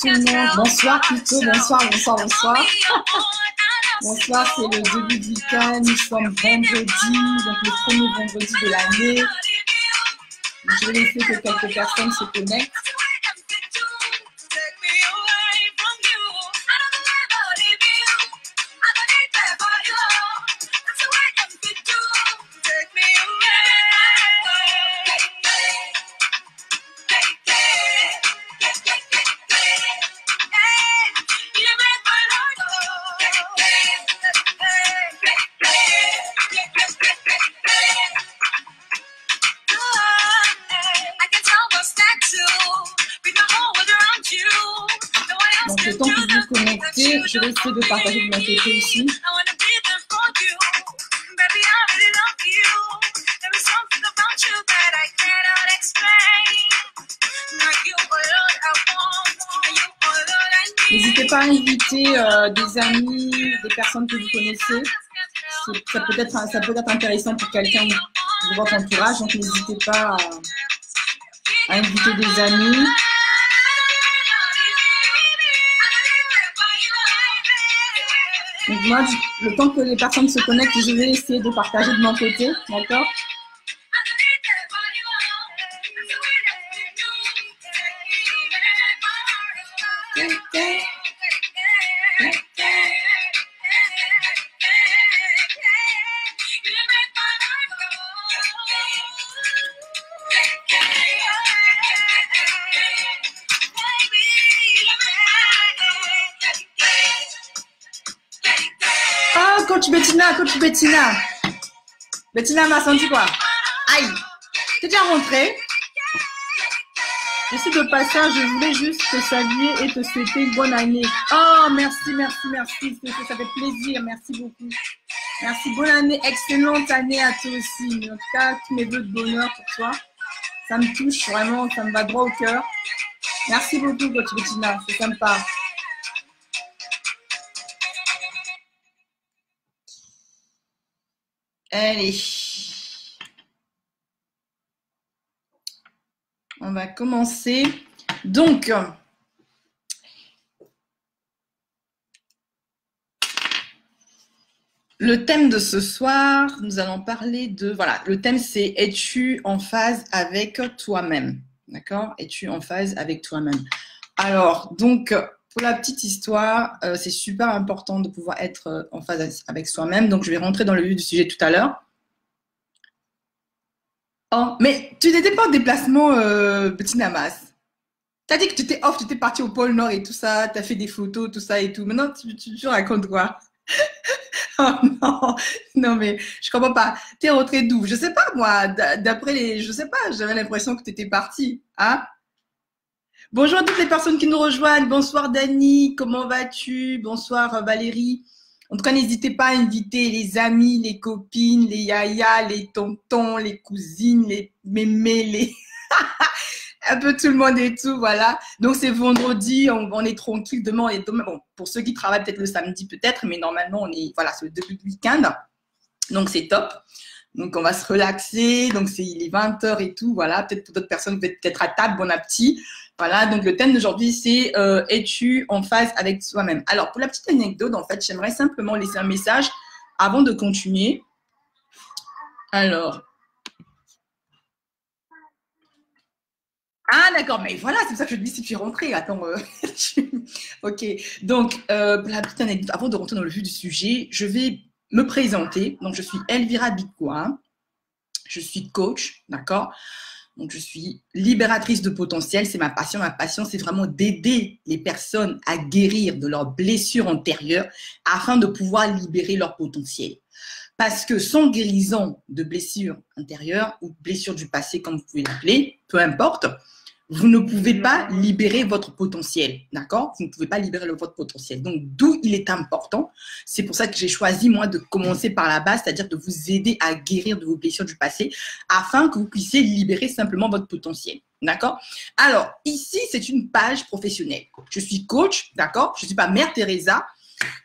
tout le monde. Bonsoir Pico, bonsoir, bonsoir, bonsoir. Bonsoir, c'est le début du week-end. Nous sommes vendredi, donc le premier vendredi de l'année. Je vais laisser que quelques personnes se connectent. Donc, le temps que vous vous connectez, je vais essayer de partager de mon côté aussi. N'hésitez pas à inviter des amis, des personnes que vous connaissez. Ça peut être intéressant pour quelqu'un de votre entourage, donc n'hésitez pas à inviter des amis. Donc moi, le temps que les personnes se connectent, je vais essayer de partager de mon côté, d'accord? Coach Bettina. Bettina m'a senti quoi? Aïe, t'es déjà rentrée? Je suis de passage, je voulais juste te saluer et te souhaiter une bonne année. Oh, merci. Ça fait plaisir, merci beaucoup. Merci, bonne année, excellente année à toi aussi. En tout cas, tous mes vœux de bonheur pour toi. Ça me touche vraiment, ça me va droit au cœur. Merci beaucoup, Coach Bettina, c'est sympa. Allez, on va commencer. Donc, le thème de ce soir, nous allons parler de, voilà, le thème c'est « Es-tu en phase avec toi-même » D'accord? Es-tu en phase avec toi-même? Alors, donc, pour la petite histoire, c'est super important de pouvoir être en phase avec soi-même. Donc, je vais rentrer dans le vif du sujet tout à l'heure. Oh, mais tu n'étais pas en déplacement, petit Namas. Tu as dit que tu étais off, tu étais parti au pôle Nord et tout ça, tu as fait des photos, tout ça et tout. Maintenant, tu racontes quoi? Oh non, non mais je comprends pas. Tu es rentré d'où? Je sais pas moi, d'après les... Je sais pas, j'avais l'impression que tu étais parti. Hein? Bonjour à toutes les personnes qui nous rejoignent. Bonsoir Dani, comment vas-tu? Bonsoir Valérie. En tout cas, n'hésitez pas à inviter les amis, les copines, les yayas, les tontons, les cousines, les mémés, les... un peu tout le monde et tout, voilà. Donc, c'est vendredi, on est tranquille. Demain, bon, pour ceux qui travaillent peut-être le samedi, peut-être, mais normalement, on est, voilà, c'est le début du week-end. Donc, c'est top. Donc, on va se relaxer. Donc, il est 20h et tout, voilà. Peut-être pour d'autres personnes, vous êtes peut-être à table, bon appétit. Voilà, donc le thème d'aujourd'hui, c'est es-tu en phase avec soi-même? Alors, pour la petite anecdote, en fait, j'aimerais simplement laisser un message avant de continuer. Alors. Ah, d'accord, mais voilà, c'est pour ça que je te dis si tu es rentré. Attends, ok. Donc, pour la petite anecdote, avant de rentrer dans le vif du sujet, je vais me présenter. Donc, je suis Elvira Bikoua. Je suis coach, d'accord? Donc, je suis libératrice de potentiel, c'est ma passion. Ma passion, c'est vraiment d'aider les personnes à guérir de leurs blessures antérieures afin de pouvoir libérer leur potentiel. Parce que sans guérison de blessures antérieures ou blessures du passé, comme vous pouvez l'appeler, peu importe, vous ne pouvez pas libérer votre potentiel, d'accord? Vous ne pouvez pas libérer votre potentiel. Donc, d'où il est important. C'est pour ça que j'ai choisi, moi, de commencer par la base, c'est-à-dire de vous aider à guérir de vos blessures du passé afin que vous puissiez libérer simplement votre potentiel, d'accord? Alors, ici, c'est une page professionnelle. Je suis coach, d'accord? Je ne suis pas Mère Teresa.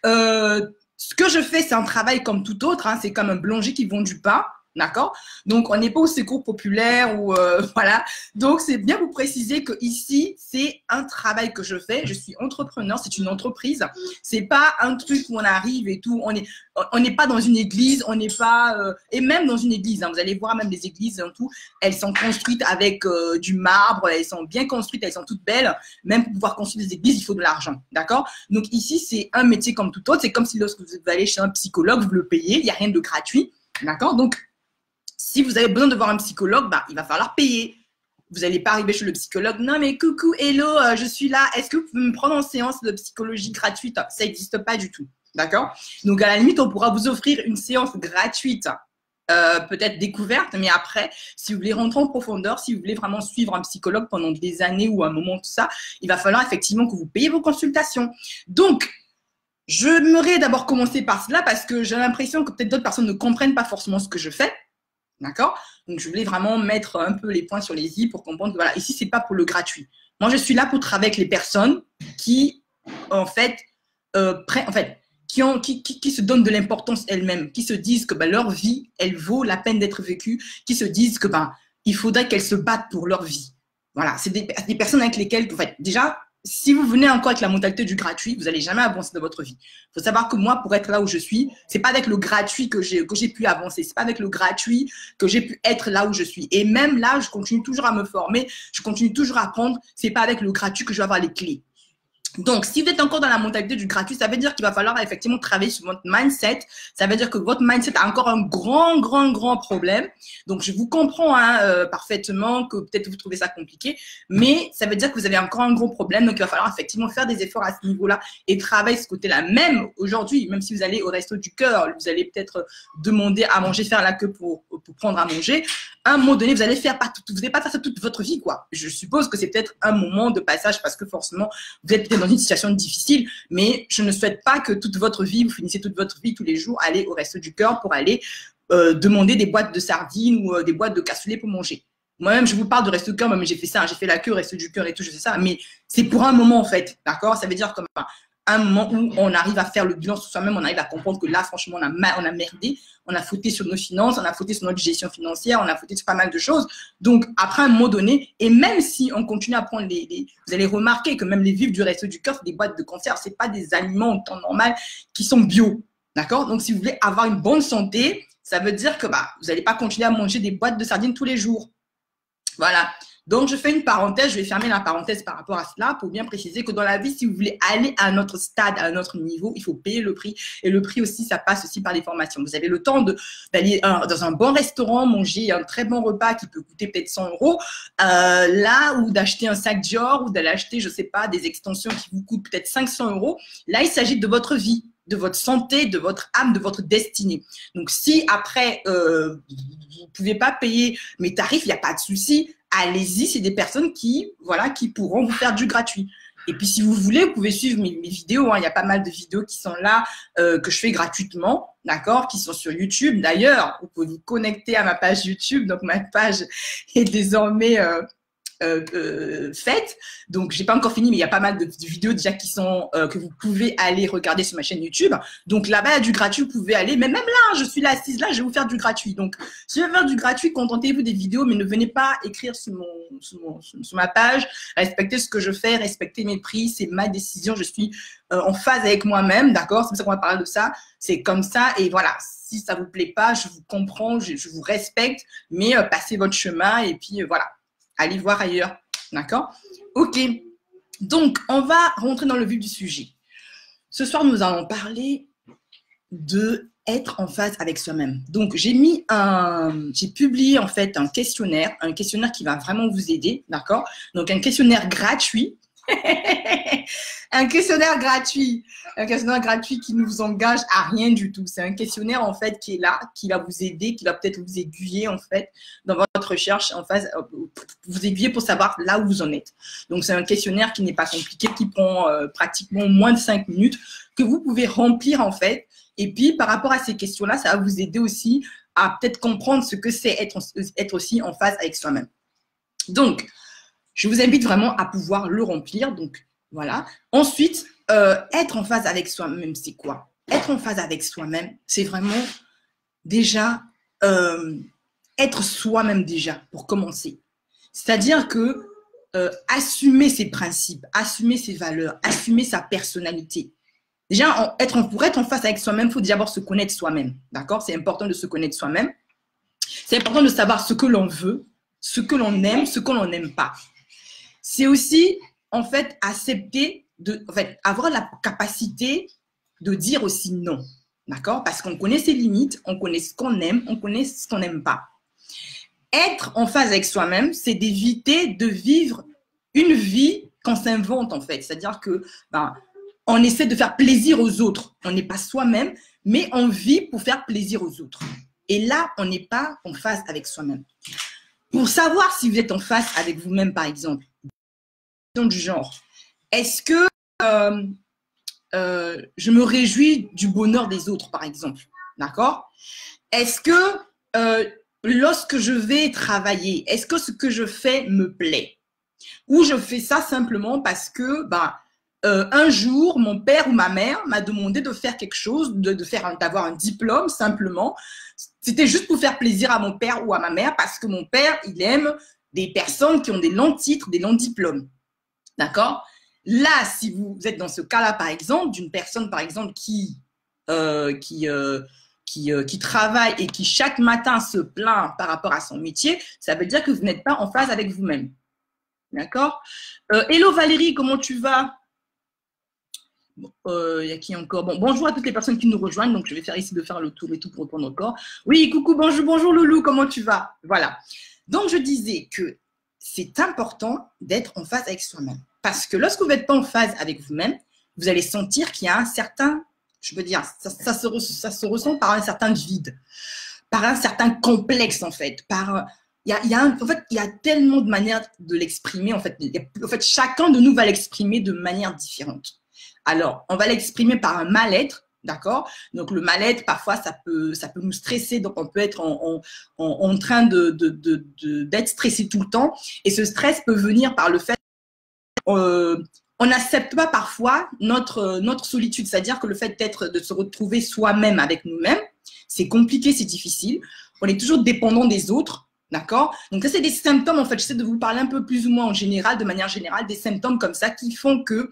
Ce que je fais, c'est un travail comme tout autre. Hein. C'est comme un boulanger qui vend du pain. D'accord? Donc, on n'est pas au secours populaire ou voilà. Donc, c'est bien vous préciser que ici, c'est un travail que je fais. Je suis entrepreneur, c'est une entreprise. C'est pas un truc où on arrive et tout. On n'est pas dans une église, on n'est pas et même dans une église. Hein, vous allez voir même les églises et tout, elles sont construites avec du marbre, elles sont bien construites, elles sont toutes belles. Même pour pouvoir construire des églises, il faut de l'argent, d'accord? Donc ici, c'est un métier comme tout autre. C'est comme si lorsque vous allez chez un psychologue, vous le payez. Il n'y a rien de gratuit, d'accord? Donc si vous avez besoin de voir un psychologue, bah, il va falloir payer. Vous n'allez pas arriver chez le psychologue. Non, mais coucou, hello, je suis là. Est-ce que vous pouvez me prendre en séance de psychologie gratuite? Ça n'existe pas du tout. D'accord? Donc, à la limite, on pourra vous offrir une séance gratuite, peut-être découverte, mais après, si vous voulez rentrer en profondeur, si vous voulez vraiment suivre un psychologue pendant des années ou un moment, tout ça, il va falloir effectivement que vous payiez vos consultations. Donc, j'aimerais d'abord commencer par cela parce que j'ai l'impression que peut-être d'autres personnes ne comprennent pas forcément ce que je fais. D'accord? Donc, je voulais vraiment mettre un peu les points sur les i pour comprendre que voilà, ici, c'est pas pour le gratuit. Moi, je suis là pour travailler avec les personnes qui, en fait, qui se donnent de l'importance elles-mêmes, qui se disent que leur vie, elle vaut la peine d'être vécue, qui se disent que il faudrait qu'elles se battent pour leur vie. Voilà, c'est des personnes avec lesquelles, en fait, déjà, si vous venez encore avec la mentalité du gratuit, vous n'allez jamais avancer dans votre vie. Il faut savoir que moi, pour être là où je suis, c'est pas avec le gratuit que j'ai pu avancer. C'est pas avec le gratuit que j'ai pu être là où je suis. Et même là, je continue toujours à me former, je continue toujours à apprendre. C'est pas avec le gratuit que je vais avoir les clés. Donc, si vous êtes encore dans la mentalité du gratuit, ça veut dire qu'il va falloir effectivement travailler sur votre mindset. Ça veut dire que votre mindset a encore un grand problème. Donc, je vous comprends parfaitement que peut-être vous trouvez ça compliqué, mais ça veut dire que vous avez encore un gros problème. Donc, il va falloir effectivement faire des efforts à ce niveau-là et travailler ce côté-là. Même aujourd'hui, même si vous allez au resto du cœur, vous allez peut-être demander à manger, faire la queue pour prendre à manger. À un moment donné, vous allez vous n'allez pas faire ça toute votre vie, quoi. Je suppose que c'est peut-être un moment de passage parce que forcément, vous êtes peut-être dans une situation difficile, mais je ne souhaite pas que toute votre vie, vous finissez toute votre vie tous les jours, aller au resto du cœur pour aller demander des boîtes de sardines ou des boîtes de cassoulet pour manger. Moi-même, je vous parle de resto du cœur, mais j'ai fait ça, j'ai fait la queue au resto du cœur et tout, je fais ça, mais c'est pour un moment en fait, d'accord? Ça veut dire comme un moment où on arrive à faire le bilan sur soi-même, on arrive à comprendre que là, franchement, on a merdé, on a fauté sur nos finances, on a fauté sur notre gestion financière, on a fauté sur pas mal de choses. Donc, après un moment donné, et même si on continue à prendre vous allez remarquer que même les vivres du resto du cœur, c'est des boîtes de conserve, c'est pas des aliments en temps normal qui sont bio, d'accord? Donc, si vous voulez avoir une bonne santé, ça veut dire que vous n'allez pas continuer à manger des boîtes de sardines tous les jours. Voilà. Donc, je fais une parenthèse, je vais fermer la parenthèse par rapport à cela pour bien préciser que dans la vie, si vous voulez aller à un autre stade, à un autre niveau, il faut payer le prix. Et le prix aussi, ça passe aussi par les formations. Vous avez le temps d'aller dans un bon restaurant, manger un très bon repas qui peut coûter peut-être 100 euros, là, ou d'acheter un sac Dior, ou d'aller acheter, je sais pas, des extensions qui vous coûtent peut-être 500 euros. Là, il s'agit de votre vie, de votre santé, de votre âme, de votre destinée. Donc, si après, vous ne pouvez pas payer mes tarifs, il n'y a pas de souci. Allez-y, c'est des personnes qui pourront vous faire du gratuit. Et puis, si vous voulez, vous pouvez suivre mes vidéos. Il y a pas mal de vidéos qui sont là, que je fais gratuitement, d'accord, qui sont sur YouTube. D'ailleurs, vous pouvez vous connecter à ma page YouTube. Donc, ma page est désormais faite. Donc, j'ai pas encore fini, mais il y a pas mal de vidéos déjà qui sont que vous pouvez aller regarder sur ma chaîne YouTube. Donc là-bas, il y a du gratuit, vous pouvez aller. Mais même là, je suis là assise là, je vais vous faire du gratuit. Donc, si je vais faire du gratuit, contentez-vous des vidéos, mais ne venez pas écrire sur ma page. Respectez ce que je fais, respectez mes prix, c'est ma décision. Je suis en phase avec moi-même, d'accord? C'est pour ça qu'on va parler de ça. C'est comme ça et voilà. Si ça vous plaît pas, je vous comprends, je vous respecte, mais passez votre chemin et puis voilà. Allez voir ailleurs, d'accord? Ok, donc on va rentrer dans le vif du sujet. Ce soir, nous allons parler de être en phase avec soi-même. Donc, j'ai publié en fait un questionnaire qui va vraiment vous aider, d'accord? Donc, un questionnaire gratuit. Un questionnaire gratuit qui ne vous engage à rien du tout. C'est un questionnaire en fait qui est là, qui va vous aider, qui va peut-être vous aiguiller en fait dans votre recherche en phase, vous aiguiller pour savoir là où vous en êtes. Donc c'est un questionnaire qui n'est pas compliqué, qui prend pratiquement moins de 5 minutes, que vous pouvez remplir en fait. Et puis par rapport à ces questions-là, ça va vous aider aussi à peut-être comprendre ce que c'est être aussi en phase avec soi-même. Donc je vous invite vraiment à pouvoir le remplir. Donc, voilà. Ensuite, être en phase avec soi-même, c'est quoi? Être en phase avec soi-même, c'est vraiment déjà être soi-même déjà, pour commencer. C'est-à-dire que assumer ses principes, assumer ses valeurs, assumer sa personnalité. Déjà, pour être en face avec soi-même, il faut d'abord se connaître soi-même. D'accord? C'est important de se connaître soi-même. C'est important de savoir ce que l'on veut, ce que l'on aime, ce que l'on n'aime pas. C'est aussi, en fait, accepter, avoir la capacité de dire aussi non. D'accord? Parce qu'on connaît ses limites, on connaît ce qu'on aime, on connaît ce qu'on n'aime pas. Être en phase avec soi-même, c'est d'éviter de vivre une vie qu'on s'invente, en fait. C'est-à-dire que on essaie de faire plaisir aux autres. On n'est pas soi-même, mais on vit pour faire plaisir aux autres. Et là, on n'est pas en phase avec soi-même. Pour savoir si vous êtes en phase avec vous-même, par exemple, du genre, est-ce que je me réjouis du bonheur des autres, par exemple? D'accord? Est-ce que lorsque je vais travailler, est-ce que ce que je fais me plaît? Ou je fais ça simplement parce que un jour, mon père ou ma mère m'a demandé de faire quelque chose, d'avoir un diplôme simplement. C'était juste pour faire plaisir à mon père ou à ma mère parce que mon père, il aime des personnes qui ont des longs titres, des longs diplômes. D'accord? Là, si vous êtes dans ce cas-là, par exemple, d'une personne, par exemple, qui travaille et qui chaque matin se plaint par rapport à son métier, ça veut dire que vous n'êtes pas en phase avec vous-même. D'accord? Hello Valérie, comment tu vas? Y a qui encore? Bon, bonjour à toutes les personnes qui nous rejoignent. Donc, je vais essayer de faire le tour et tout pour répondre encore. Oui, coucou, bonjour Loulou, comment tu vas? Voilà. Donc, je disais que c'est important d'être en phase avec soi-même. Parce que lorsque vous n'êtes pas en phase avec vous-même, vous allez sentir qu'il y a un certain, je veux dire, ça se ressent par un certain vide, par un certain complexe, en fait, en fait, il y a tellement de manières de l'exprimer. En fait, chacun de nous va l'exprimer de manière différente. Alors, on va l'exprimer par un mal-être, d'accord? Donc, le mal-être, parfois, ça peut nous stresser. Donc, on peut être en train d'être stressé tout le temps. Et ce stress peut venir par le fait on n'accepte pas parfois notre solitude. C'est-à-dire que le fait de se retrouver soi-même avec nous-mêmes, c'est compliqué, c'est difficile. On est toujours dépendant des autres. D'accord? Donc, ça, c'est des symptômes, en fait. J'essaie de vous parler un peu plus ou moins en général, de manière générale, des symptômes comme ça qui font que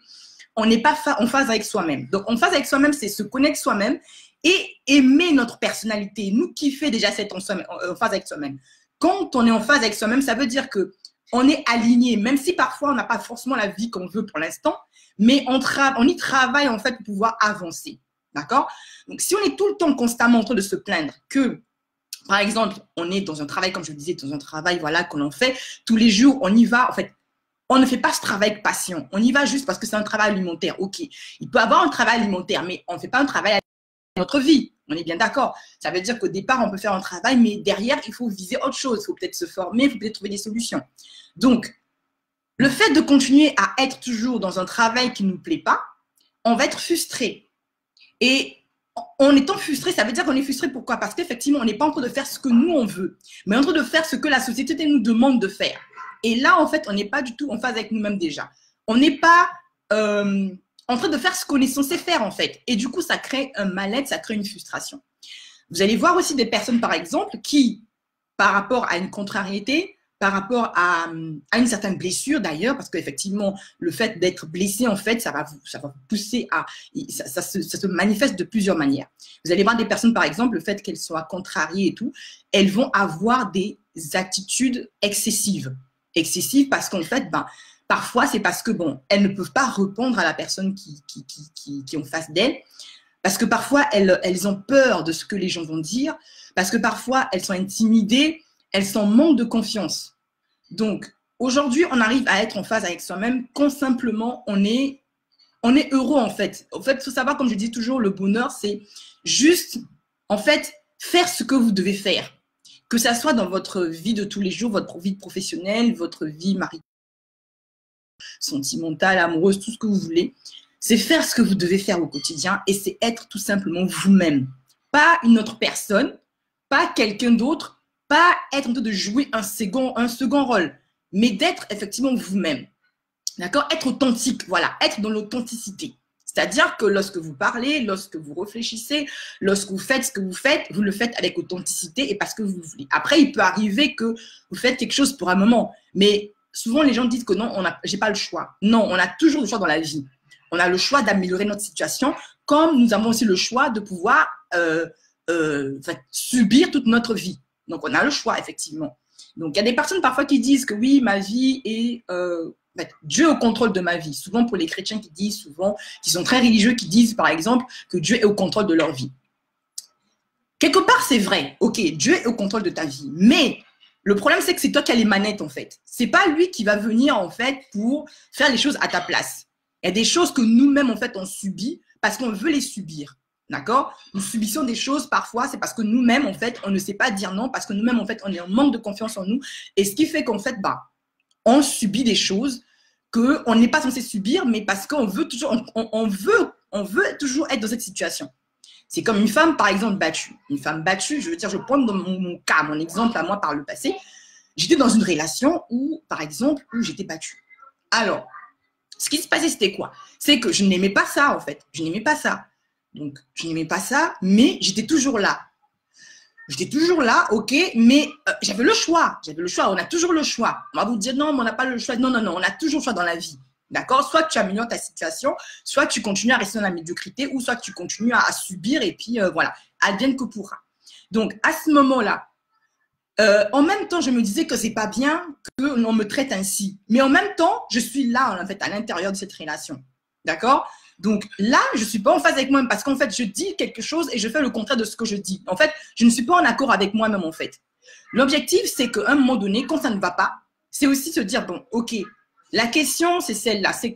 on n'est pas en phase avec soi-même. Donc, en phase avec soi-même, c'est se connaître soi-même et aimer notre personnalité. Nous kiffer déjà cette en phase avec soi-même. Quand on est en phase avec soi-même, ça veut dire que on est aligné, même si parfois on n'a pas forcément la vie qu'on veut pour l'instant, mais on y travaille en fait pour pouvoir avancer. D'accord? Donc, si on est tout le temps constamment en train de se plaindre que par exemple, on est dans un travail, comme je le disais, dans un travail voilà, qu'on en fait tous les jours, on y va, en fait, on ne fait pas ce travail avec passion. On y va juste parce que c'est un travail alimentaire. OK, il peut avoir un travail alimentaire, mais on ne fait pas un travail alimentaire dans notre vie. On est bien d'accord. Ça veut dire qu'au départ, on peut faire un travail, mais derrière, il faut viser autre chose. Il faut peut-être se former, il faut peut-être trouver des solutions. Donc, le fait de continuer à être toujours dans un travail qui ne nous plaît pas, on va être frustré. Et en étant frustré, ça veut dire qu'on est frustré. Pourquoi? Parce qu'effectivement, on n'est pas en train de faire ce que nous, on veut, mais en train de faire ce que la société nous demande de faire. Et là, en fait, on n'est pas du tout en phase avec nous-mêmes déjà. On n'est pas en train de faire ce qu'on est censé faire, en fait. Et du coup, ça crée un mal-être, ça crée une frustration. Vous allez voir aussi des personnes, par exemple, qui, par rapport à une contrariété, par rapport à une certaine blessure d'ailleurs, parce qu'effectivement, le fait d'être blessé, en fait, ça va vous pousser à… Ça se manifeste de plusieurs manières. Vous allez voir des personnes, par exemple, le fait qu'elles soient contrariées et tout, elles vont avoir des attitudes excessives. Excessives parce qu'en fait, parfois, c'est parce que, bon, elles ne peuvent pas répondre à la personne qui est en face d'elles, parce que parfois, elles ont peur de ce que les gens vont dire, parce que parfois, elles sont intimidées, elles sont en manque de confiance. Donc, aujourd'hui, on arrive à être en phase avec soi-même quand simplement on est heureux, en fait. En fait, il faut savoir, comme je dis toujours, le bonheur, c'est juste, en fait, faire ce que vous devez faire. Que ça soit dans votre vie de tous les jours, votre vie professionnelle, votre vie maritale, sentimentale, amoureuse, tout ce que vous voulez. C'est faire ce que vous devez faire au quotidien et c'est être tout simplement vous-même. Pas une autre personne, pas quelqu'un d'autre, pas être en train de jouer un second rôle, mais d'être effectivement vous-même. D'accord? Être authentique, voilà, être dans l'authenticité. C'est-à-dire que lorsque vous parlez, lorsque vous réfléchissez, lorsque vous faites ce que vous le faites avec authenticité et parce que vous voulez. Après, il peut arriver que vous faites quelque chose pour un moment, mais souvent les gens disent que non, j'ai pas le choix. Non, on a toujours le choix dans la vie. On a le choix d'améliorer notre situation, comme nous avons aussi le choix de pouvoir subir toute notre vie. Donc, on a le choix, effectivement. Donc, il y a des personnes parfois qui disent que oui, ma vie est… Dieu est au contrôle de ma vie. Souvent, pour les chrétiens qui disent, souvent, qui sont très religieux, qui disent, par exemple, que Dieu est au contrôle de leur vie. Quelque part, c'est vrai. Ok, Dieu est au contrôle de ta vie. Mais le problème, c'est que c'est toi qui as les manettes, en fait. C'est pas lui qui va venir, en fait, pour faire les choses à ta place. Il y a des choses que nous-mêmes, en fait, on subit parce qu'on veut les subir. D'accord? Nous subissons des choses parfois, c'est parce que nous-mêmes, en fait, on ne sait pas dire non, parce que nous-mêmes, en fait, on est en manque de confiance en nous. Et ce qui fait qu'en fait, on subit des choses qu'on n'est pas censé subir, mais parce qu'on veut toujours, on veut toujours être dans cette situation. C'est comme une femme, par exemple, battue. Une femme battue, je veux dire, je prends dans mon cas, mon exemple à moi par le passé. J'étais dans une relation où, par exemple, où j'étais battue. Alors, ce qui se passait, c'était quoi? C'est que je n'aimais pas ça, en fait. Je n'aimais pas ça. Donc, je n'aimais pas ça, mais j'étais toujours là. J'étais toujours là, ok, mais j'avais le choix. J'avais le choix, on a toujours le choix. On va vous dire non, mais on n'a pas le choix. Non, non, non, on a toujours le choix dans la vie. D'accord? Soit tu améliores ta situation, soit tu continues à rester dans la médiocrité, ou soit tu continues à subir et puis voilà, advienne que pourra. Donc, à ce moment-là, en même temps, je me disais que c'est pas bien qu'on me traite ainsi. Mais en même temps, je suis là, en fait, à l'intérieur de cette relation. D'accord? Donc là, je ne suis pas en phase avec moi-même parce qu'en fait, je dis quelque chose et je fais le contraire de ce que je dis. En fait, je ne suis pas en accord avec moi-même, en fait. L'objectif, c'est qu'à un moment donné, quand ça ne va pas, c'est aussi se dire, bon, ok, la question, c'est celle-là, c'est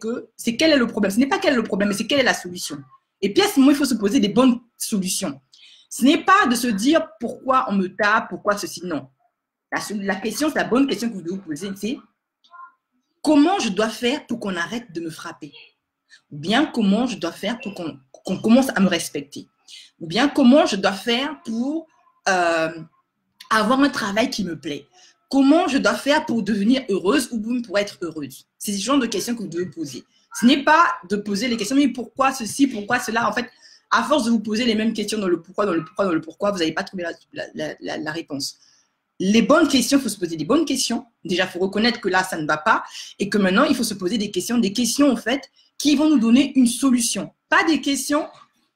quel est le problème. Ce n'est pas quel est le problème, mais c'est quelle est la solution. Et puis à ce moment, il faut se poser des bonnes solutions. Ce n'est pas de se dire pourquoi on me tape, pourquoi ceci, non. La question, la bonne question que vous devez vous poser, c'est comment je dois faire pour qu'on arrête de me frapper? Ou bien comment je dois faire pour qu'on commence à me respecter? Ou bien comment je dois faire pour avoir un travail qui me plaît? Comment je dois faire pour devenir heureuse ou même pour être heureuse? C'est ce genre de questions que vous devez poser. Ce n'est pas de poser les questions, mais pourquoi ceci, pourquoi cela? En fait, à force de vous poser les mêmes questions dans le pourquoi, vous n'allez pas trouver la réponse. Les bonnes questions, il faut se poser des bonnes questions. Déjà, il faut reconnaître que là, ça ne va pas et que maintenant, il faut se poser des questions en fait, qui vont nous donner une solution. Pas des questions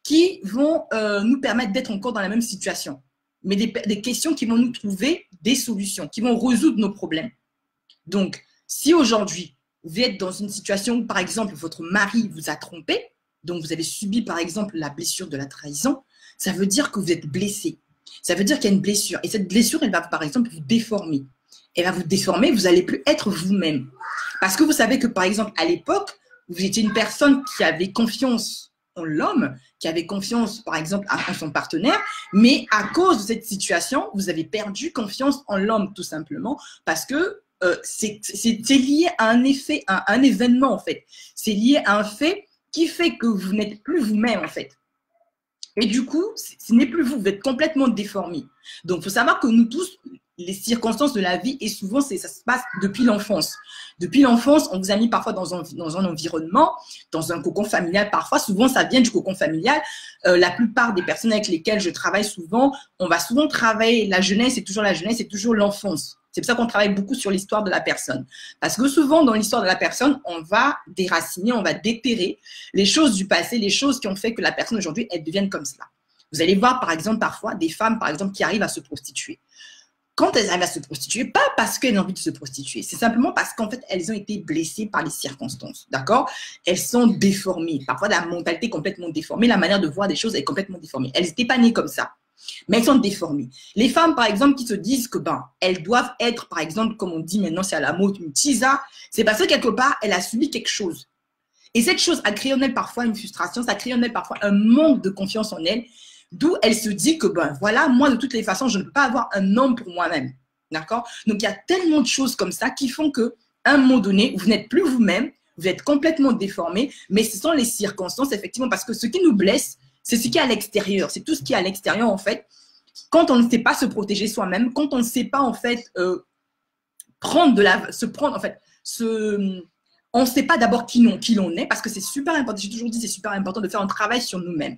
qui vont nous permettre d'être encore dans la même situation, mais des questions qui vont nous trouver des solutions, qui vont résoudre nos problèmes. Donc, si aujourd'hui, vous êtes dans une situation où, par exemple, votre mari vous a trompé, donc vous avez subi, par exemple, la blessure de la trahison, ça veut dire que vous êtes blessé. Ça veut dire qu'il y a une blessure. Et cette blessure, elle va, par exemple, vous déformer. Elle va vous déformer, vous n'allez plus être vous-même. Parce que vous savez que, par exemple, à l'époque, vous étiez une personne qui avait confiance en l'homme, qui avait confiance, par exemple, en son partenaire, mais à cause de cette situation, vous avez perdu confiance en l'homme, tout simplement, parce que c'est lié à un effet, à un événement, en fait. C'est lié à un fait qui fait que vous n'êtes plus vous-même, en fait. Et du coup, ce n'est plus vous, vous êtes complètement déformé. Donc, il faut savoir que nous tous, les circonstances de la vie, et souvent, ça se passe depuis l'enfance. Depuis l'enfance, on vous a mis parfois dans un environnement, dans un cocon familial. Parfois, souvent, ça vient du cocon familial. La plupart des personnes avec lesquelles je travaille souvent, on va souvent travailler la jeunesse, c'est toujours l'enfance. C'est pour ça qu'on travaille beaucoup sur l'histoire de la personne. Parce que souvent, dans l'histoire de la personne, on va déraciner, on va déterrer les choses du passé, les choses qui ont fait que la personne aujourd'hui, elle devienne comme cela. Vous allez voir, par exemple, parfois, des femmes, par exemple, qui arrivent à se prostituer. Quand elles arrivent à se prostituer, pas parce qu'elles ont envie de se prostituer, c'est simplement parce qu'en fait, elles ont été blessées par les circonstances, d'accord? Elles sont déformées, parfois la mentalité complètement déformée, la manière de voir des choses est complètement déformée. Elles n'étaient pas nées comme ça, mais elles sont déformées. Les femmes, par exemple, qui se disent que elles doivent être, par exemple, comme on dit maintenant, c'est à la mode, une tisa, c'est parce que quelque part, elle a subi quelque chose. Et cette chose a créé en elle parfois une frustration, ça a créé en elle parfois un manque de confiance en elle, d'où elle se dit que, voilà, moi, de toutes les façons, je ne peux pas avoir un homme pour moi-même. D'accord? Donc, il y a tellement de choses comme ça qui font qu'à un moment donné, vous n'êtes plus vous-même, vous êtes complètement déformé, mais ce sont les circonstances, effectivement, parce que ce qui nous blesse, c'est ce qui est à l'extérieur. C'est tout ce qui est à l'extérieur, en fait. Quand on ne sait pas se protéger soi-même, quand on ne sait pas, en fait, on ne sait pas d'abord qui l'on est, parce que c'est super important, j'ai toujours dit, c'est super important de faire un travail sur nous-mêmes.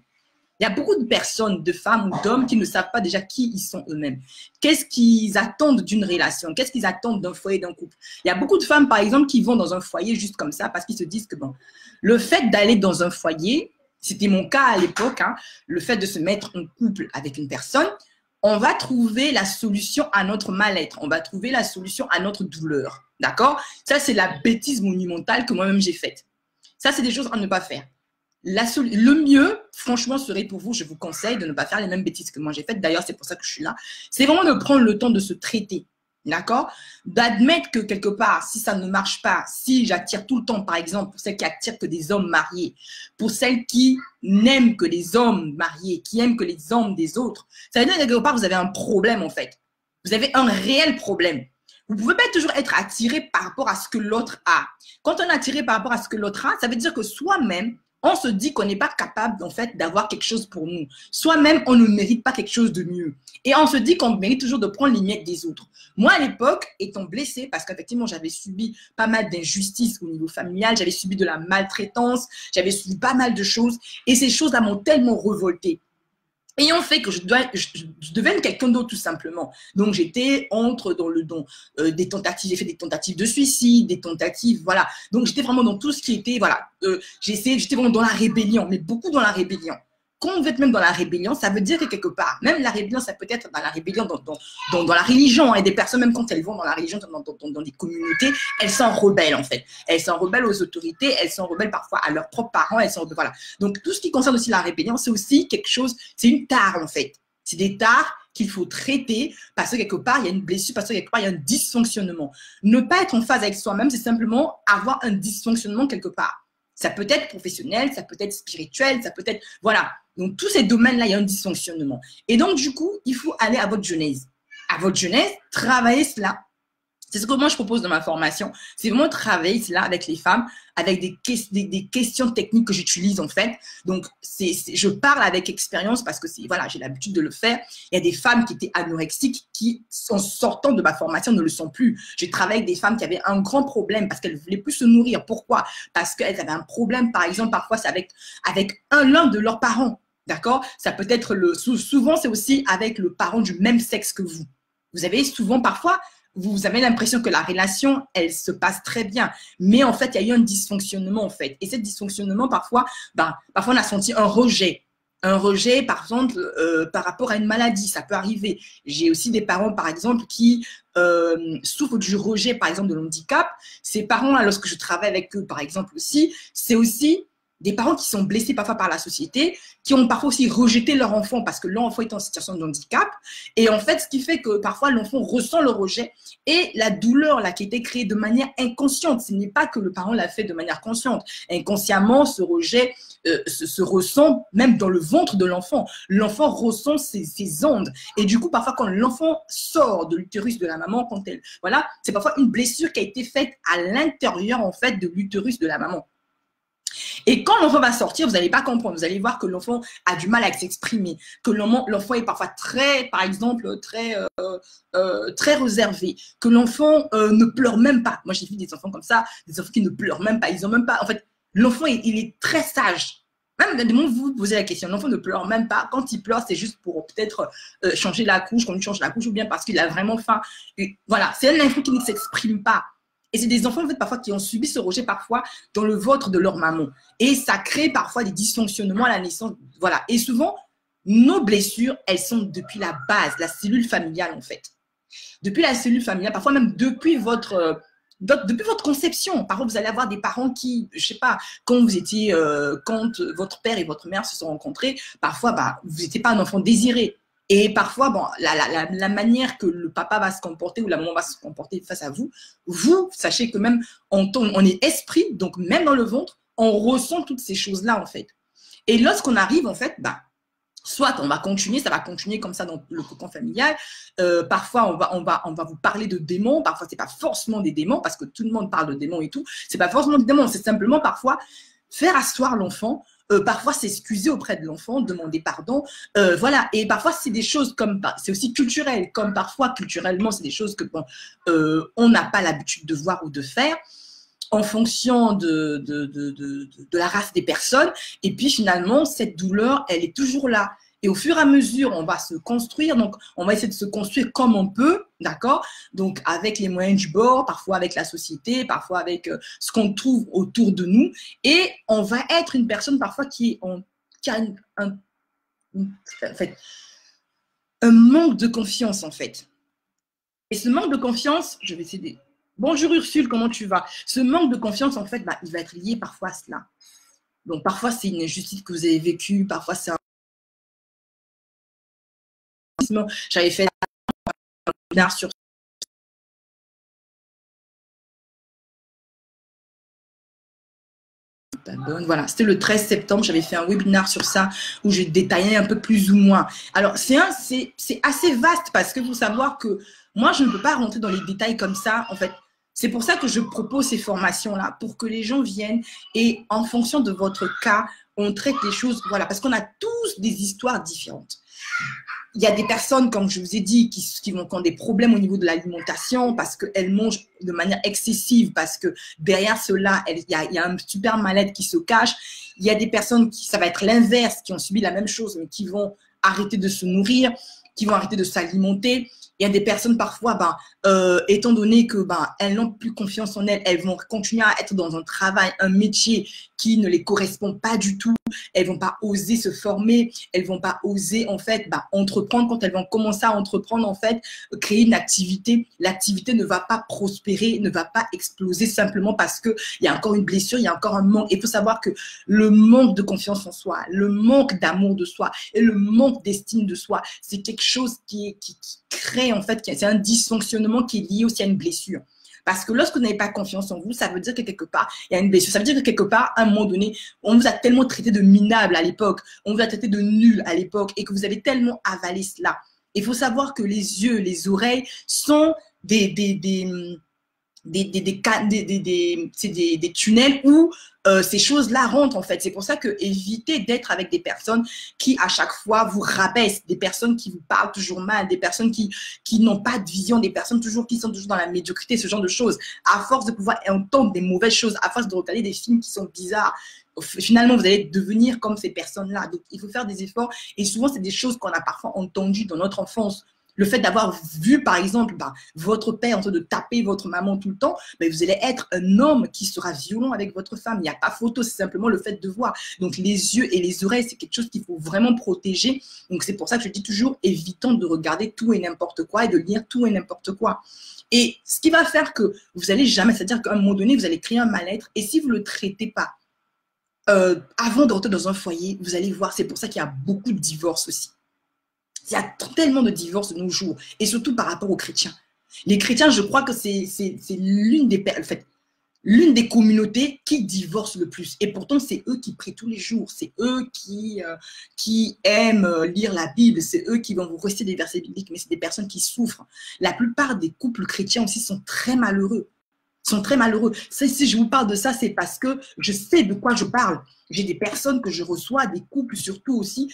Il y a beaucoup de personnes, de femmes ou d'hommes qui ne savent pas déjà qui ils sont eux-mêmes. Qu'est-ce qu'ils attendent d'une relation? Qu'est-ce qu'ils attendent d'un foyer, d'un couple? Il y a beaucoup de femmes, par exemple, qui vont dans un foyer juste comme ça parce qu'ils se disent que bon, le fait d'aller dans un foyer, c'était mon cas à l'époque, hein, le fait de se mettre en couple avec une personne, on va trouver la solution à notre mal-être. On va trouver la solution à notre douleur. D'accord? Ça, c'est la bêtise monumentale que moi-même j'ai faite. Ça, c'est des choses à ne pas faire. Le mieux, franchement, serait pour vous, je vous conseille de ne pas faire les mêmes bêtises que moi j'ai faites. D'ailleurs, c'est pour ça que je suis là. C'est vraiment de prendre le temps de se traiter. D'accord? D'admettre que quelque part, si ça ne marche pas, si j'attire tout le temps, par exemple, pour celles qui attirent que des hommes mariés, pour celles qui n'aiment que les hommes mariés, qui aiment que les hommes des autres, ça veut dire que quelque part, vous avez un problème en fait. Vous avez un réel problème. Vous ne pouvez pas toujours être attiré par rapport à ce que l'autre a. Quand on est attiré par rapport à ce que l'autre a, ça veut dire que soi-même, on se dit qu'on n'est pas capable, en fait, d'avoir quelque chose pour nous. Soi-même, on ne mérite pas quelque chose de mieux. Et on se dit qu'on mérite toujours de prendre les miettes des autres. Moi, à l'époque, étant blessée, parce qu'effectivement, j'avais subi pas mal d'injustices au niveau familial, j'avais subi de la maltraitance, j'avais subi pas mal de choses. Et ces choses-là m'ont tellement révoltée. Et on fait que je devienne quelqu'un d'autre tout simplement. Donc j'étais dans le don des tentatives, j'ai fait des tentatives de suicide, des tentatives, voilà. Donc j'étais vraiment dans tout ce qui était, voilà. J'étais vraiment dans la rébellion, mais beaucoup dans la rébellion. Quand vous êtes même dans la rébellion, ça veut dire que quelque part, même la rébellion, ça peut être dans la rébellion dans la religion. Et des personnes, même quand elles vont dans la religion, dans des communautés, elles s'en rebellent en fait. Elles s'en rebellent aux autorités, elles s'en rebellent parfois à leurs propres parents, elles s'en rebellent, voilà. Donc tout ce qui concerne aussi la rébellion, c'est aussi quelque chose, c'est une tare en fait. C'est des tares qu'il faut traiter parce que quelque part, il y a une blessure, parce que quelque part, il y a un dysfonctionnement. Ne pas être en phase avec soi-même, c'est simplement avoir un dysfonctionnement quelque part. Ça peut être professionnel, ça peut être spirituel, ça peut être… Voilà. Donc, tous ces domaines-là, il y a un dysfonctionnement. Et donc, du coup, il faut aller à votre genèse. À votre genèse, travailler cela. C'est ce que moi, je propose dans ma formation. C'est vraiment travailler cela avec les femmes, avec des questions techniques que j'utilise, en fait. Donc, je parle avec expérience parce que voilà, j'ai l'habitude de le faire. Il y a des femmes qui étaient anorexiques qui, en sortant de ma formation, ne le sont plus. J'ai travaillé avec des femmes qui avaient un grand problème parce qu'elles ne voulaient plus se nourrir. Pourquoi? Parce qu'elles avaient un problème, par exemple, parfois, c'est avec l'un de leurs parents. D'accord? Ça peut être souvent, c'est aussi avec le parent du même sexe que vous. Vous avez souvent, parfois, vous avez l'impression que la relation, elle se passe très bien. Mais en fait, il y a eu un dysfonctionnement, en fait. Et ce dysfonctionnement, parfois, parfois, on a senti un rejet. Un rejet, par exemple, par rapport à une maladie. Ça peut arriver. J'ai aussi des parents, par exemple, qui souffrent du rejet, par exemple, de l'handicap. Ces parents-là, lorsque je travaille avec eux, par exemple, aussi, c'est aussi des parents qui sont blessés parfois par la société, qui ont parfois aussi rejeté leur enfant parce que leur enfant est en situation de handicap. Et en fait, ce qui fait que parfois l'enfant ressent le rejet et la douleur là, qui a été créée de manière inconsciente. Ce n'est pas que le parent l'a fait de manière consciente. Inconsciemment, ce rejet se ressent même dans le ventre de l'enfant. L'enfant ressent ces ondes. Et du coup, parfois, quand l'enfant sort de l'utérus de la maman, voilà, c'est parfois une blessure qui a été faite à l'intérieur en fait de l'utérus de la maman. Et quand l'enfant va sortir, vous n'allez pas comprendre. Vous allez voir que l'enfant a du mal à s'exprimer, que l'enfant est parfois très, par exemple, très réservé, que l'enfant ne pleure même pas. Moi, j'ai vu des enfants comme ça, des enfants qui ne pleurent même pas. Ils ont même pas. En fait, l'enfant, il est très sage. Même vous vous posez la question, l'enfant ne pleure même pas. Quand il pleure, c'est juste pour peut-être changer la couche, quand il change la couche, ou bien parce qu'il a vraiment faim. Et voilà, c'est un enfant qui ne s'exprime pas. Et c'est des enfants en fait, parfois qui ont subi ce rejet parfois dans le ventre de leur maman. Et ça crée parfois des dysfonctionnements à la naissance. Voilà. Et souvent, nos blessures, elles sont depuis la base, la cellule familiale en fait. Depuis la cellule familiale, parfois même depuis votre conception. Parfois, vous allez avoir des parents qui, je sais pas, quand votre père et votre mère se sont rencontrés, parfois, vous n'étiez pas un enfant désiré. Et parfois, bon, la manière que le papa va se comporter ou la maman va se comporter face à vous, sachez que même on est esprit, donc même dans le ventre, on ressent toutes ces choses-là en fait. Et lorsqu'on arrive en fait, soit on va continuer, ça va continuer comme ça dans le cocon familial. Parfois, on va vous parler de démons. Parfois, c'est pas forcément des démons parce que tout le monde parle de démons et tout. C'est pas forcément des démons. C'est simplement parfois faire asseoir l'enfant. Parfois s'excuser auprès de l'enfant, demander pardon, voilà. Et parfois c'est des choses comme c'est aussi culturel, comme parfois culturellement c'est des choses que on n'a pas l'habitude de voir ou de faire. en fonction de la race des personnes. Et puis finalement, cette douleur, elle est toujours là. Et au fur et à mesure, on va se construire. Donc, on va essayer de se construire comme on peut, d'accord? Donc, avec les moyens du bord, parfois avec la société, parfois avec ce qu'on trouve autour de nous. Et on va être une personne parfois qui a en fait, un manque de confiance, en fait. Et ce manque de confiance, je vais essayer de... Bonjour Ursule, comment tu vas? Ce manque de confiance, en fait, bah, il va être lié parfois à cela. Donc, parfois, c'est une injustice que vous avez vécue, parfois, c'est un... J'avais fait un webinaire sur voilà, c'était le 13 septembre, j'avais fait un webinaire sur ça où je détaillais un peu plus ou moins. Alors, c'est assez vaste parce que faut savoir que moi, je ne peux pas rentrer dans les détails comme ça. En fait, c'est pour ça que je propose ces formations-là, pour que les gens viennent et en fonction de votre cas, on traite les choses, voilà, parce qu'on a tous des histoires différentes. Il y a des personnes, comme je vous ai dit, qui ont des problèmes au niveau de l'alimentation parce qu'elles mangent de manière excessive, parce que derrière cela, il y a un super mal-être qui se cache. Il y a des personnes qui, ça va être l'inverse, qui ont subi la même chose, mais qui vont arrêter de se nourrir, qui vont arrêter de s'alimenter. Il y a des personnes parfois, étant donné que elles n'ont plus confiance en elles, elles vont continuer à être dans un travail, un métier qui ne les correspond pas du tout. Elles vont pas oser se former, elles vont pas oser en fait entreprendre. Quand elles vont commencer à entreprendre, en fait, créer une activité, l'activité ne va pas prospérer, ne va pas exploser simplement parce que il y a encore une blessure, il y a encore un manque. Il faut savoir que le manque de confiance en soi, le manque d'amour de soi et le manque d'estime de soi, c'est quelque chose qui crée en fait, c'est un dysfonctionnement qui est lié aussi à une blessure. Parce que lorsque vous n'avez pas confiance en vous, ça veut dire que quelque part, il y a une blessure. Ça veut dire que quelque part, à un moment donné, on vous a tellement traité de minable à l'époque, on vous a traité de nul à l'époque et que vous avez tellement avalé cela. Il faut savoir que les yeux, les oreilles sont des tunnels où ces choses-là rentrent en fait. C'est pour ça que évitez d'être avec des personnes qui à chaque fois vous rabaissent, des personnes qui vous parlent toujours mal, des personnes qui n'ont pas de vision, des personnes qui sont toujours dans la médiocrité, ce genre de choses. À force de pouvoir entendre des mauvaises choses, à force de regarder des films qui sont bizarres, finalement vous allez devenir comme ces personnes-là. Donc il faut faire des efforts et souvent c'est des choses qu'on a parfois entendues dans notre enfance. Le fait d'avoir vu, par exemple, votre père en train de taper votre maman tout le temps, vous allez être un homme qui sera violent avec votre femme. Il n'y a pas photo, c'est simplement le fait de voir. Donc, les yeux et les oreilles, c'est quelque chose qu'il faut vraiment protéger. Donc, c'est pour ça que je dis toujours, évitons de regarder tout et n'importe quoi et de lire tout et n'importe quoi. Et ce qui va faire que vous allez jamais, c'est-à-dire qu'à un moment donné, vous allez créer un mal-être. Et si vous ne le traitez pas, avant de rentrer dans un foyer, vous allez voir, c'est pour ça qu'il y a beaucoup de divorces aussi. Il y a tellement de divorces de nos jours, et surtout par rapport aux chrétiens. Les chrétiens, je crois que c'est l'une des communautés qui divorcent le plus. Et pourtant, c'est eux qui prient tous les jours. C'est eux qui aiment lire la Bible. C'est eux qui vont vous réciter des versets bibliques. Mais c'est des personnes qui souffrent. La plupart des couples chrétiens aussi sont très malheureux. Si je vous parle de ça, c'est parce que je sais de quoi je parle. J'ai des personnes que je reçois, des couples surtout aussi,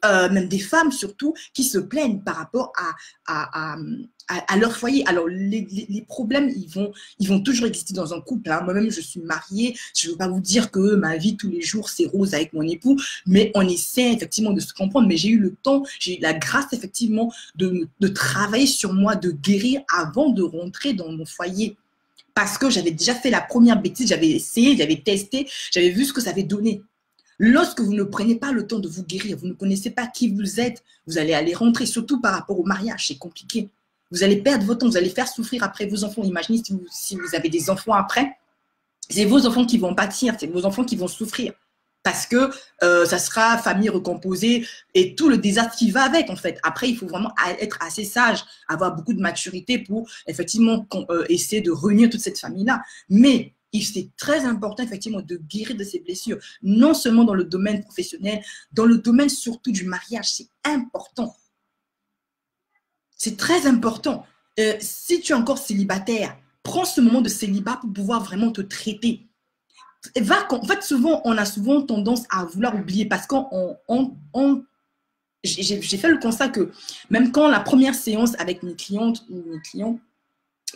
même des femmes surtout, qui se plaignent par rapport à leur foyer. Alors, les problèmes, ils vont toujours exister dans un couple. Hein. Moi-même, je suis mariée. Je ne veux pas vous dire que ma vie tous les jours, c'est rose avec mon époux, mais on essaie effectivement de se comprendre. Mais j'ai eu le temps, j'ai eu la grâce effectivement de travailler sur moi, de guérir avant de rentrer dans mon foyer. Parce que j'avais déjà fait la première bêtise, j'avais essayé, j'avais testé, j'avais vu ce que ça avait donné. Lorsque vous ne prenez pas le temps de vous guérir, vous ne connaissez pas qui vous êtes, vous allez aller rentrer, surtout par rapport au mariage, c'est compliqué. Vous allez perdre votre temps, vous allez faire souffrir après vos enfants. Imaginez si vous avez des enfants après, c'est vos enfants qui vont pâtir, c'est vos enfants qui vont souffrir. Parce que ça sera famille recomposée et tout le désastre qui va avec, en fait. Après, il faut vraiment être assez sage, avoir beaucoup de maturité pour, effectivement, essayer de réunir toute cette famille-là. Mais c'est très important, effectivement, de guérir de ces blessures, non seulement dans le domaine professionnel, dans le domaine surtout du mariage. C'est important. C'est très important. Si tu es encore célibataire, prends ce moment de célibat pour pouvoir vraiment te traiter. En fait, souvent, on a souvent tendance à vouloir oublier parce j'ai fait le constat que même quand la première séance avec mes clientes ou mes clients,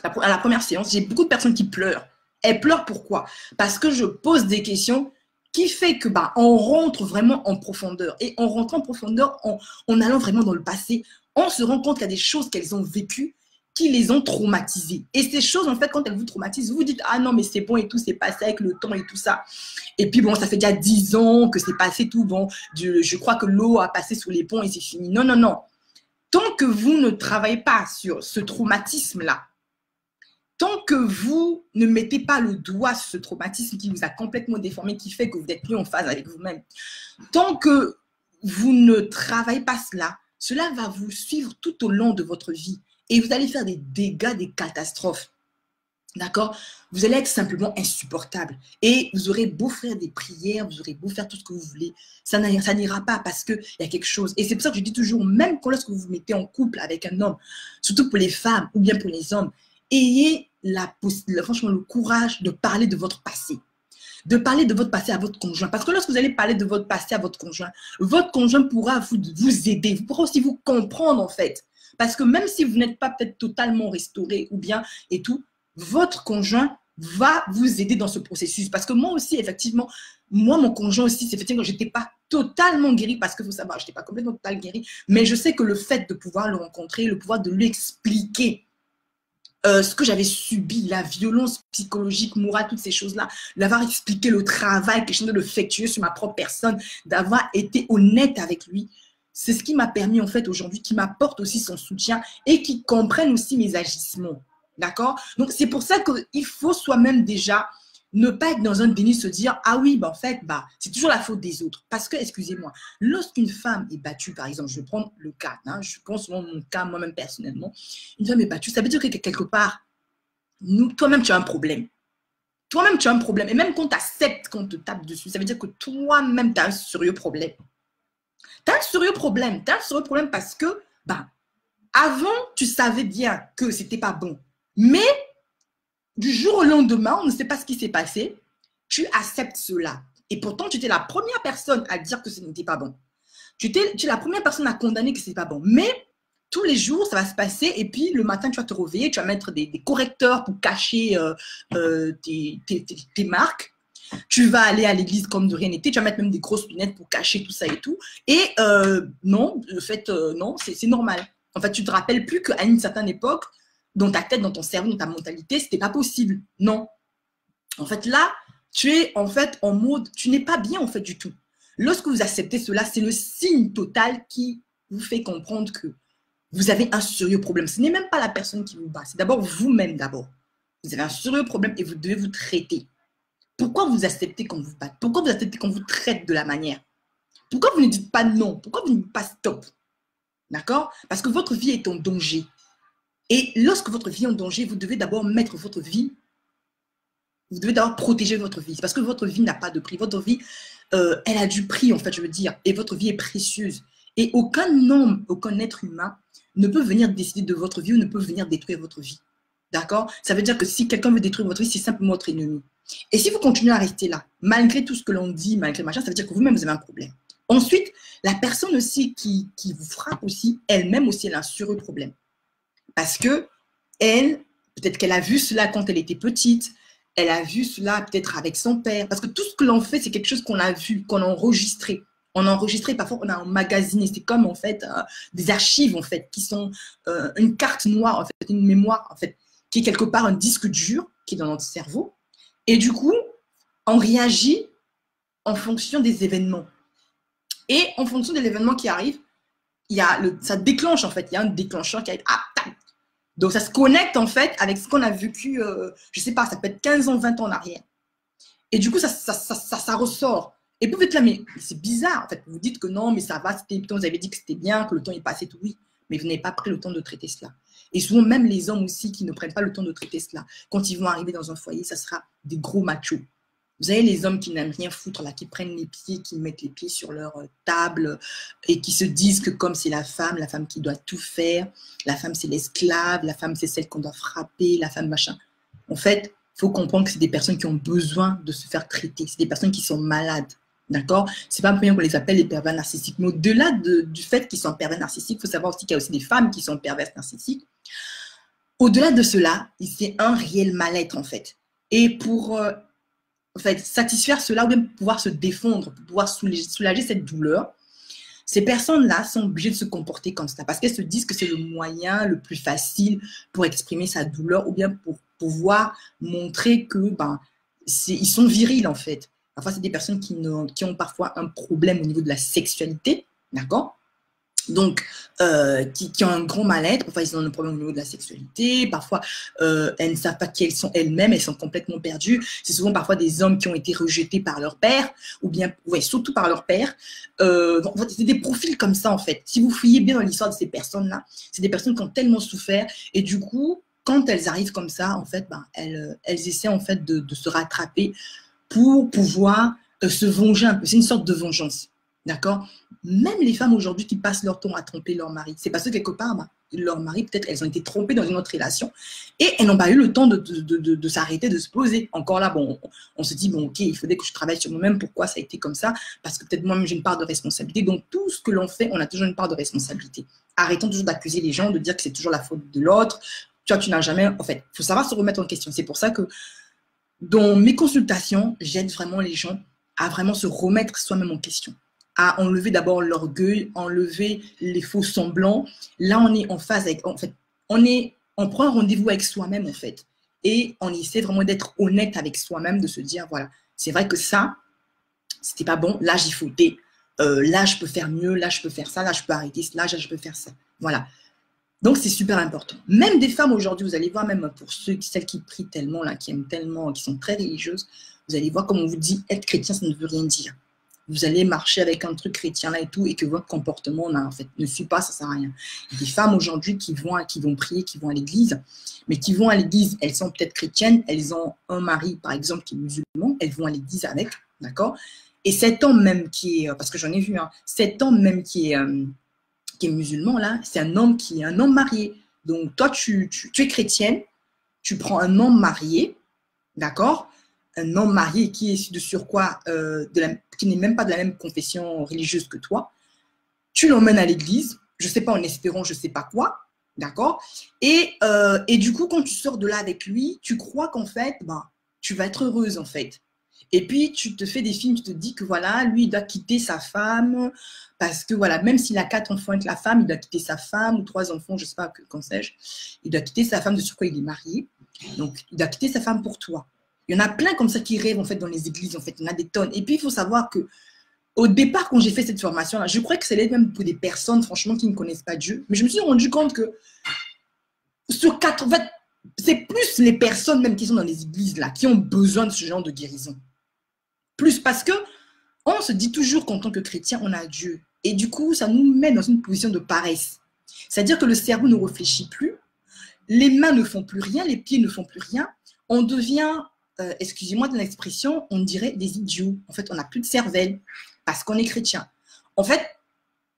à la première séance, j'ai beaucoup de personnes qui pleurent. Elle pleure pourquoi? Parce que je pose des questions qui fait que on rentre vraiment en profondeur. Et en rentrant en profondeur, en allant vraiment dans le passé, on se rend compte qu'il y a des choses qu'elles ont vécues qui les ont traumatisées. Et ces choses, en fait, quand elles vous traumatisent, vous vous dites, ah non, mais c'est bon et tout, c'est passé avec le temps et tout ça. Et puis bon, ça fait déjà 10 ans que c'est passé tout, bon, je crois que l'eau a passé sous les ponts et c'est fini. Non, non, non. Tant que vous ne travaillez pas sur ce traumatisme-là, tant que vous ne mettez pas le doigt sur ce traumatisme qui vous a complètement déformé, qui fait que vous n'êtes plus en phase avec vous-même, tant que vous ne travaillez pas cela, cela va vous suivre tout au long de votre vie et vous allez faire des dégâts, des catastrophes. D'accord? Vous allez être simplement insupportable. Et vous aurez beau faire des prières, vous aurez beau faire tout ce que vous voulez, ça n'ira pas parce qu'il y a quelque chose. Et c'est pour ça que je dis toujours, même lorsque vous vous mettez en couple avec un homme, surtout pour les femmes ou bien pour les hommes, ayez franchement le courage de parler de votre passé. De parler de votre passé à votre conjoint. Parce que lorsque vous allez parler de votre passé à votre conjoint pourra vous aider, vous pourra aussi vous comprendre en fait. Parce que même si vous n'êtes pas peut-être totalement restauré ou bien et tout, votre conjoint va vous aider dans ce processus. Parce que moi aussi, effectivement, mon conjoint aussi, c'est effectivement que je n'étais pas totalement guérie parce qu'il faut savoir, je n'étais pas complètement totalement guérie, mais je sais que le fait de pouvoir le rencontrer, le pouvoir de lui expliquer ce que j'avais subi, la violence psychologique, morale, toutes ces choses-là, d'avoir expliqué le travail que je venais de effectuer sur ma propre personne, d'avoir été honnête avec lui, c'est ce qui m'a permis en fait aujourd'hui, qui m'apporte aussi son soutien et qui comprenne aussi mes agissements. D'accord? Donc, c'est pour ça qu'il faut soi-même déjà ne pas être dans un déni, se dire, ah oui, en fait, c'est toujours la faute des autres. Parce que, excusez-moi, lorsqu'une femme est battue, par exemple, je vais prendre le cas, je pense souvent mon cas, moi-même personnellement, une femme est battue, ça veut dire que quelque part, toi-même, tu as un problème. Toi-même, tu as un problème. Et même quand tu acceptes qu'on te tape dessus, ça veut dire que toi-même, tu as un sérieux problème. Tu as un sérieux problème. Tu as un sérieux problème parce que, avant, tu savais bien que c'était pas bon. Mais du jour au lendemain, on ne sait pas ce qui s'est passé, tu acceptes cela. Et pourtant, tu étais la première personne à dire que ce n'était pas bon. Tu es la première personne à condamner que ce n'est pas bon. Mais tous les jours, ça va se passer. Et puis, le matin, tu vas te réveiller, tu vas mettre des correcteurs pour cacher tes marques. Tu vas aller à l'église comme de rien n'était. Tu vas mettre même des grosses lunettes pour cacher tout ça et tout. Et non, le fait, non, c'est normal. En fait, tu ne te rappelles plus qu'à une certaine époque, dans ta tête, dans ton cerveau, dans ta mentalité, ce n'était pas possible. Non. En fait, là, tu es en fait en mode, tu n'es pas bien en fait du tout. Lorsque vous acceptez cela, c'est le signe total qui vous fait comprendre que vous avez un sérieux problème. Ce n'est même pas la personne qui vous bat, c'est d'abord vous-même d'abord. Vous avez un sérieux problème et vous devez vous traiter. Pourquoi vous acceptez qu'on vous batte? Pourquoi vous acceptez qu'on vous traite de la manière? Pourquoi vous ne dites pas non? Pourquoi vous ne dites pas stop? D'accord? Parce que votre vie est en danger. Et lorsque votre vie est en danger, vous devez d'abord mettre votre vie, vous devez d'abord protéger votre vie. Parce que votre vie n'a pas de prix. Votre vie, elle a du prix, en fait, je veux dire. Et votre vie est précieuse. Et aucun homme, aucun être humain ne peut venir décider de votre vie ou ne peut venir détruire votre vie. D'accord? Ça veut dire que si quelqu'un veut détruire votre vie, c'est simplement votre ennemi. Et si vous continuez à rester là, malgré tout ce que l'on dit, malgré machin, ça veut dire que vous-même, vous avez un problème. Ensuite, la personne aussi qui vous frappe aussi, elle-même aussi, elle a un sérieux problème. Parce que elle, peut-être qu'elle a vu cela quand elle était petite, elle a vu cela peut-être avec son père. Parce que tout ce que l'on fait, c'est quelque chose qu'on a vu, qu'on a enregistré. On a enregistré, parfois on a emmagasiné. C'est comme en fait des archives en fait, qui sont une carte noire, en fait, une mémoire en fait, qui est quelque part un disque dur qui est dans notre cerveau. Et du coup, on réagit en fonction des événements. Et en fonction des événements qui arrivent, ça déclenche en fait. Il y a un déclencheur qui arrive. Donc, ça se connecte, en fait, avec ce qu'on a vécu, je ne sais pas, ça peut être 15 ans, 20 ans en arrière. Et du coup, ça ressort. Et puis, vous êtes là, mais c'est bizarre, en fait. Vous dites que non, mais ça va, vous avez dit que c'était bien, que le temps est passé, tout, oui. Mais vous n'avez pas pris le temps de traiter cela. Et souvent, même les hommes aussi qui ne prennent pas le temps de traiter cela, quand ils vont arriver dans un foyer, ça sera des gros machos. Vous avez les hommes qui n'aiment rien foutre, là, qui prennent les pieds, qui mettent les pieds sur leur table et qui se disent que comme c'est la femme qui doit tout faire, la femme c'est l'esclave, la femme c'est celle qu'on doit frapper, la femme machin. En fait, il faut comprendre que c'est des personnes qui ont besoin de se faire traiter. C'est des personnes qui sont malades. D'accord? C'est pas pour rien qu'on les appelle les pervers narcissiques. Mais au-delà du fait qu'ils sont pervers narcissiques, il faut savoir aussi qu'il y a aussi des femmes qui sont perverses narcissiques. Au-delà de cela, c'est un réel mal-être en fait. Et pour en fait, satisfaire cela ou même pouvoir se défendre, pour pouvoir soulager cette douleur, ces personnes-là sont obligées de se comporter comme ça parce qu'elles se disent que c'est le moyen le plus facile pour exprimer sa douleur ou bien pour pouvoir montrer que ils sont virils en fait. Parfois, c'est des personnes qui ont parfois un problème au niveau de la sexualité, d'accord? Donc, qui ont un grand mal-être, parfois ils ont un problème au niveau de la sexualité, parfois elles ne savent pas qui elles sont elles-mêmes, elles sont complètement perdues. C'est souvent parfois des hommes qui ont été rejetés par leur père, ou bien, ouais, surtout par leur père. C'est des profils comme ça en fait. Si vous fouillez bien dans l'histoire de ces personnes-là, c'est des personnes qui ont tellement souffert, et du coup, quand elles arrivent comme ça, en fait, elles essaient en fait de se rattraper pour pouvoir se venger un peu. C'est une sorte de vengeance. D'accord? Même les femmes aujourd'hui qui passent leur temps à tromper leur mari, c'est parce que quelque part, leur mari, peut-être, elles ont été trompées dans une autre relation et elles n'ont pas eu le temps de s'arrêter, de se poser. Encore là, bon, on se dit, bon, ok, il faudrait que je travaille sur moi-même. Pourquoi ça a été comme ça? Parce que peut-être moi-même, j'ai une part de responsabilité. Donc, tout ce que l'on fait, on a toujours une part de responsabilité. Arrêtons toujours d'accuser les gens, de dire que c'est toujours la faute de l'autre. Tu vois, tu n'as jamais... En fait, il faut savoir se remettre en question. C'est pour ça que dans mes consultations, j'aide vraiment les gens à vraiment se remettre soi-même en question, à enlever d'abord l'orgueil, enlever les faux semblants. Là, on est en phase avec, en fait, on prend un rendez-vous avec soi-même, en fait. Et on essaie vraiment d'être honnête avec soi-même, de se dire, voilà, c'est vrai que ça, c'était pas bon, là, j'ai fauté, là, je peux faire mieux, là, je peux faire ça, là, je peux arrêter, là, je peux faire ça. Voilà. Donc, c'est super important. Même des femmes aujourd'hui, vous allez voir, même pour celles qui prient tellement, là, qui aiment tellement, qui sont très religieuses, vous allez voir, comme on vous dit, être chrétien, ça ne veut rien dire. Vous allez marcher avec un truc chrétien là et tout, et que votre comportement en fait, ne suit pas, ça ne sert à rien. Il y a des femmes aujourd'hui qui vont prier, qui vont à l'église, mais qui vont à l'église, elles sont peut-être chrétiennes, elles ont un mari, par exemple, qui est musulman, elles vont à l'église avec, d'accord? Et cet homme même qui est, parce que j'en ai vu, cet homme même qui est musulman là, c'est un homme qui est un homme marié. Donc toi, tu es chrétienne, tu prends un homme marié, d'accord? Un homme marié qui est de surcroît, qui n'est même pas de la même confession religieuse que toi, tu l'emmènes à l'église, je ne sais pas, en espérant je ne sais pas quoi, d'accord? Et du coup, quand tu sors de là avec lui, tu crois qu'en fait, tu vas être heureuse en fait. Et puis, tu te fais des films, tu te dis que voilà, lui, il doit quitter sa femme, parce que voilà, même s'il a 4 enfants avec la femme, il doit quitter sa femme, ou 3 enfants, je ne sais pas, quand sais-je, il doit quitter sa femme, de surcroît, il est marié, donc il doit quitter sa femme pour toi. Il y en a plein comme ça qui rêvent en fait dans les églises, en fait, il y en a des tonnes. Et puis, il faut savoir que au départ, quand j'ai fait cette formation-là, je croyais que ça allait être même pour des personnes, franchement, qui ne connaissent pas Dieu. Mais je me suis rendu compte que sur 4, en fait, c'est plus les personnes même qui sont dans les églises là, qui ont besoin de ce genre de guérison. Plus parce que on se dit toujours qu'en tant que chrétien, on a Dieu. Et du coup, ça nous met dans une position de paresse. C'est-à-dire que le cerveau ne réfléchit plus, les mains ne font plus rien, les pieds ne font plus rien. On devient, excusez-moi de l'expression, on dirait des idiots. En fait, on n'a plus de cervelle parce qu'on est chrétien. En fait,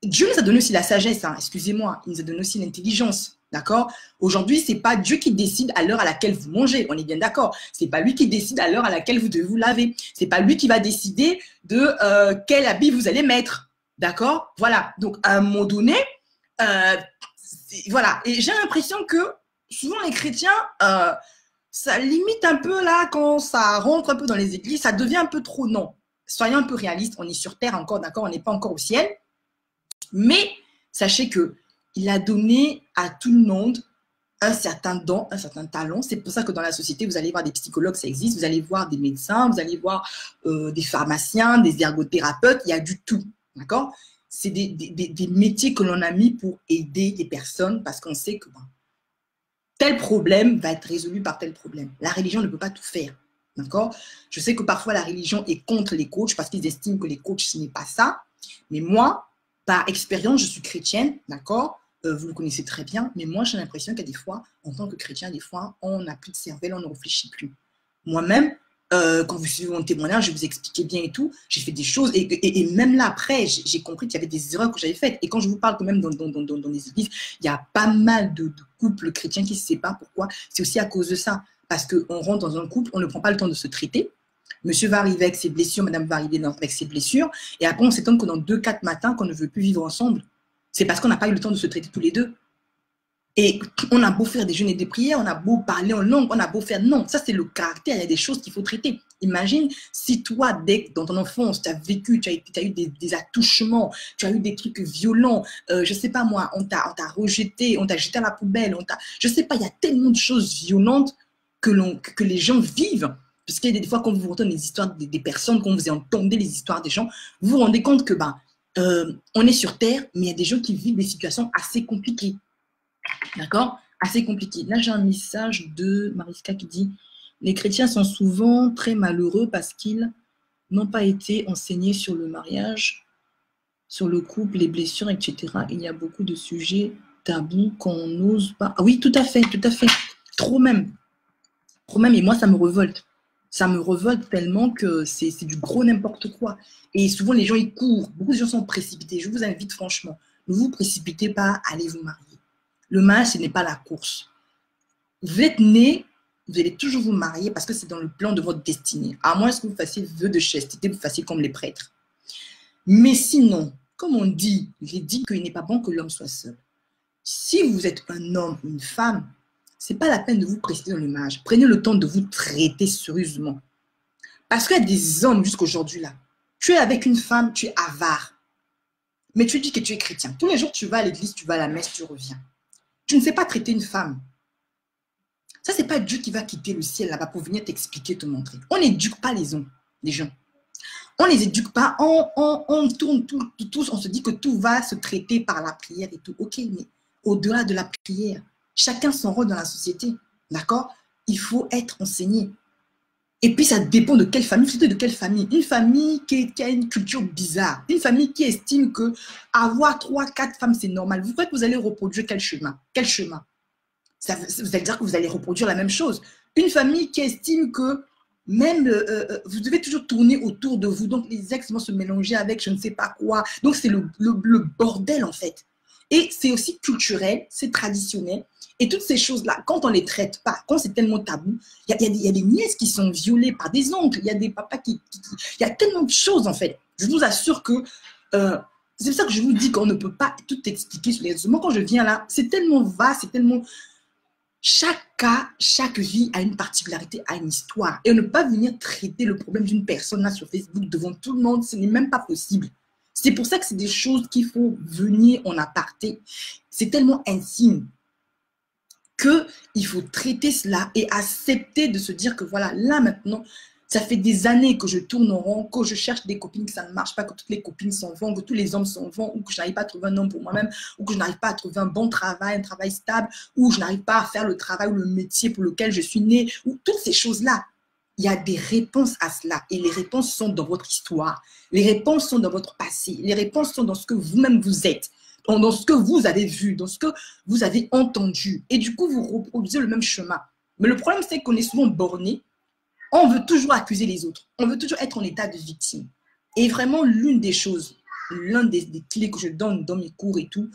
Dieu nous a donné aussi la sagesse, excusez-moi, il nous a donné aussi l'intelligence. D'accord? Aujourd'hui, ce n'est pas Dieu qui décide à l'heure à laquelle vous mangez. On est bien d'accord. Ce n'est pas lui qui décide à l'heure à laquelle vous devez vous laver. Ce n'est pas lui qui va décider de quel habit vous allez mettre. D'accord? Voilà. Donc, à un moment donné, voilà. Et j'ai l'impression que souvent les chrétiens, ça limite un peu là, quand ça rentre un peu dans les églises, ça devient un peu trop non. Soyons un peu réalistes. On est sur terre encore, d'accord? On n'est pas encore au ciel. Mais sachez que il a donné à tout le monde un certain don, un certain talent. C'est pour ça que dans la société, vous allez voir des psychologues, ça existe. Vous allez voir des médecins, vous allez voir des pharmaciens, des ergothérapeutes. Il y a du tout, d'accord? C'est des métiers que l'on a mis pour aider les personnes parce qu'on sait que tel problème va être résolu par tel problème. La religion ne peut pas tout faire, d'accord? Je sais que parfois, la religion est contre les coachs parce qu'ils estiment que les coachs, ce n'est pas ça. Mais moi, par expérience, je suis chrétienne, d'accord? Vous le connaissez très bien, mais moi, j'ai l'impression qu'il y a des fois, en tant que chrétien, des fois, on n'a plus de cervelle, on ne réfléchit plus. Moi-même, quand vous suivez mon témoignage, je vous expliquais bien et tout, j'ai fait des choses, et même là, après, j'ai compris qu'il y avait des erreurs que j'avais faites. Et quand je vous parle quand même dans les églises, il y a pas mal de couples chrétiens qui se séparent. Pourquoi? C'est aussi à cause de ça. Parce qu'on rentre dans un couple, on ne prend pas le temps de se traiter. Monsieur va arriver avec ses blessures, madame va arriver avec ses blessures, et après, on s'étonne que dans 2-4 matins, qu'on ne veut plus vivre ensemble. C'est parce qu'on n'a pas eu le temps de se traiter tous les deux. Et on a beau faire des jeûnes et des prières, on a beau parler en langue, on a beau faire... Non, ça c'est le caractère, il y a des choses qu'il faut traiter. Imagine si toi, dans ton enfance, tu as vécu, tu as eu des attouchements, tu as eu des trucs violents, je sais pas moi, on t'a rejeté, on t'a jeté à la poubelle, je sais pas, il y a tellement de choses violentes que les gens vivent. Parce qu'il y a des fois, quand vous vous entendez les histoires des personnes, quand vous entendez les histoires des gens, vous vous rendez compte que on est sur Terre, mais il y a des gens qui vivent des situations assez compliquées. D'accord? Assez compliqué. Là, j'ai un message de Mariska qui dit « Les chrétiens sont souvent très malheureux parce qu'ils n'ont pas été enseignés sur le mariage, sur le couple, les blessures, etc. Il y a beaucoup de sujets tabous qu'on n'ose pas... » Ah oui, tout à fait, tout à fait. Trop même. Trop même. Et moi, ça me révolte. Ça me révolte tellement que c'est du gros n'importe quoi. Et souvent, les gens, ils courent. Beaucoup de gens sont précipités. Je vous invite franchement, ne vous précipitez pas, allez vous marier. Le mariage, ce n'est pas la course. Vous êtes né, vous allez toujours vous marier parce que c'est dans le plan de votre destinée. À moins que vous fassiez vœu de chasteté, vous fassiez comme les prêtres. Mais sinon, comme on dit, j'ai dit qu'il n'est pas bon que l'homme soit seul. Si vous êtes un homme, une femme, ce n'est pas la peine de vous précipiter dans le mariage. Prenez le temps de vous traiter sérieusement. Parce qu'il y a des hommes jusqu'à aujourd'hui là. Tu es avec une femme, tu es avare. Mais tu dis que tu es chrétien. Tous les jours, tu vas à l'église, tu vas à la messe, tu reviens. Tu ne sais pas traiter une femme. Ça, ce n'est pas Dieu qui va quitter le ciel là-bas pour venir t'expliquer, te montrer. On n'éduque pas les hommes, les gens. On ne les éduque pas, on tourne tous, on se dit que tout va se traiter par la prière et tout. Ok, mais au-delà de la prière, chacun son rôle dans la société, d'accord? Il faut être enseigné. Et puis, ça dépend de quelle famille, surtout de quelle famille. Une famille qui a une culture bizarre, une famille qui estime que avoir 3, 4 femmes, c'est normal. Vous croyez que vous allez reproduire quel chemin? Quel chemin? Vous allez dire que vous allez reproduire la même chose. Une famille qui estime que même vous devez toujours tourner autour de vous. Donc, les ex vont se mélanger avec je ne sais pas quoi. Donc, c'est le bordel, en fait. Et c'est aussi culturel, c'est traditionnel. Et toutes ces choses-là, quand on ne les traite pas, quand c'est tellement tabou, il y a des nièces qui sont violées par des oncles, il y a des papas il y a tellement de choses, en fait. Je vous assure que c'est pour ça que je vous dis qu'on ne peut pas tout expliquer sur les réseaux. Moi, quand je viens là, c'est tellement vaste, c'est tellement... Chaque cas, chaque vie a une particularité, a une histoire. Et on ne peut pas venir traiter le problème d'une personne là sur Facebook devant tout le monde, ce n'est même pas possible. C'est pour ça que c'est des choses qu'il faut venir en aparté. C'est tellement intime qu'il faut traiter cela et accepter de se dire que voilà, là maintenant, ça fait des années que je tourne en rond, que je cherche des copines, que ça ne marche pas, que toutes les copines s'en vont, que tous les hommes s'en vont, ou que je n'arrive pas à trouver un homme pour moi-même, ou que je n'arrive pas à trouver un bon travail, un travail stable, ou je n'arrive pas à faire le travail ou le métier pour lequel je suis née, ou toutes ces choses-là. Il y a des réponses à cela et les réponses sont dans votre histoire. Les réponses sont dans votre passé. Les réponses sont dans ce que vous-même vous êtes, dans ce que vous avez vu, dans ce que vous avez entendu. Et du coup, vous reproduisez le même chemin. Mais le problème, c'est qu'on est souvent borné. On veut toujours accuser les autres. On veut toujours être en état de victime. Et vraiment, l'une des choses, l'un des clés que je donne dans mes cours et tout,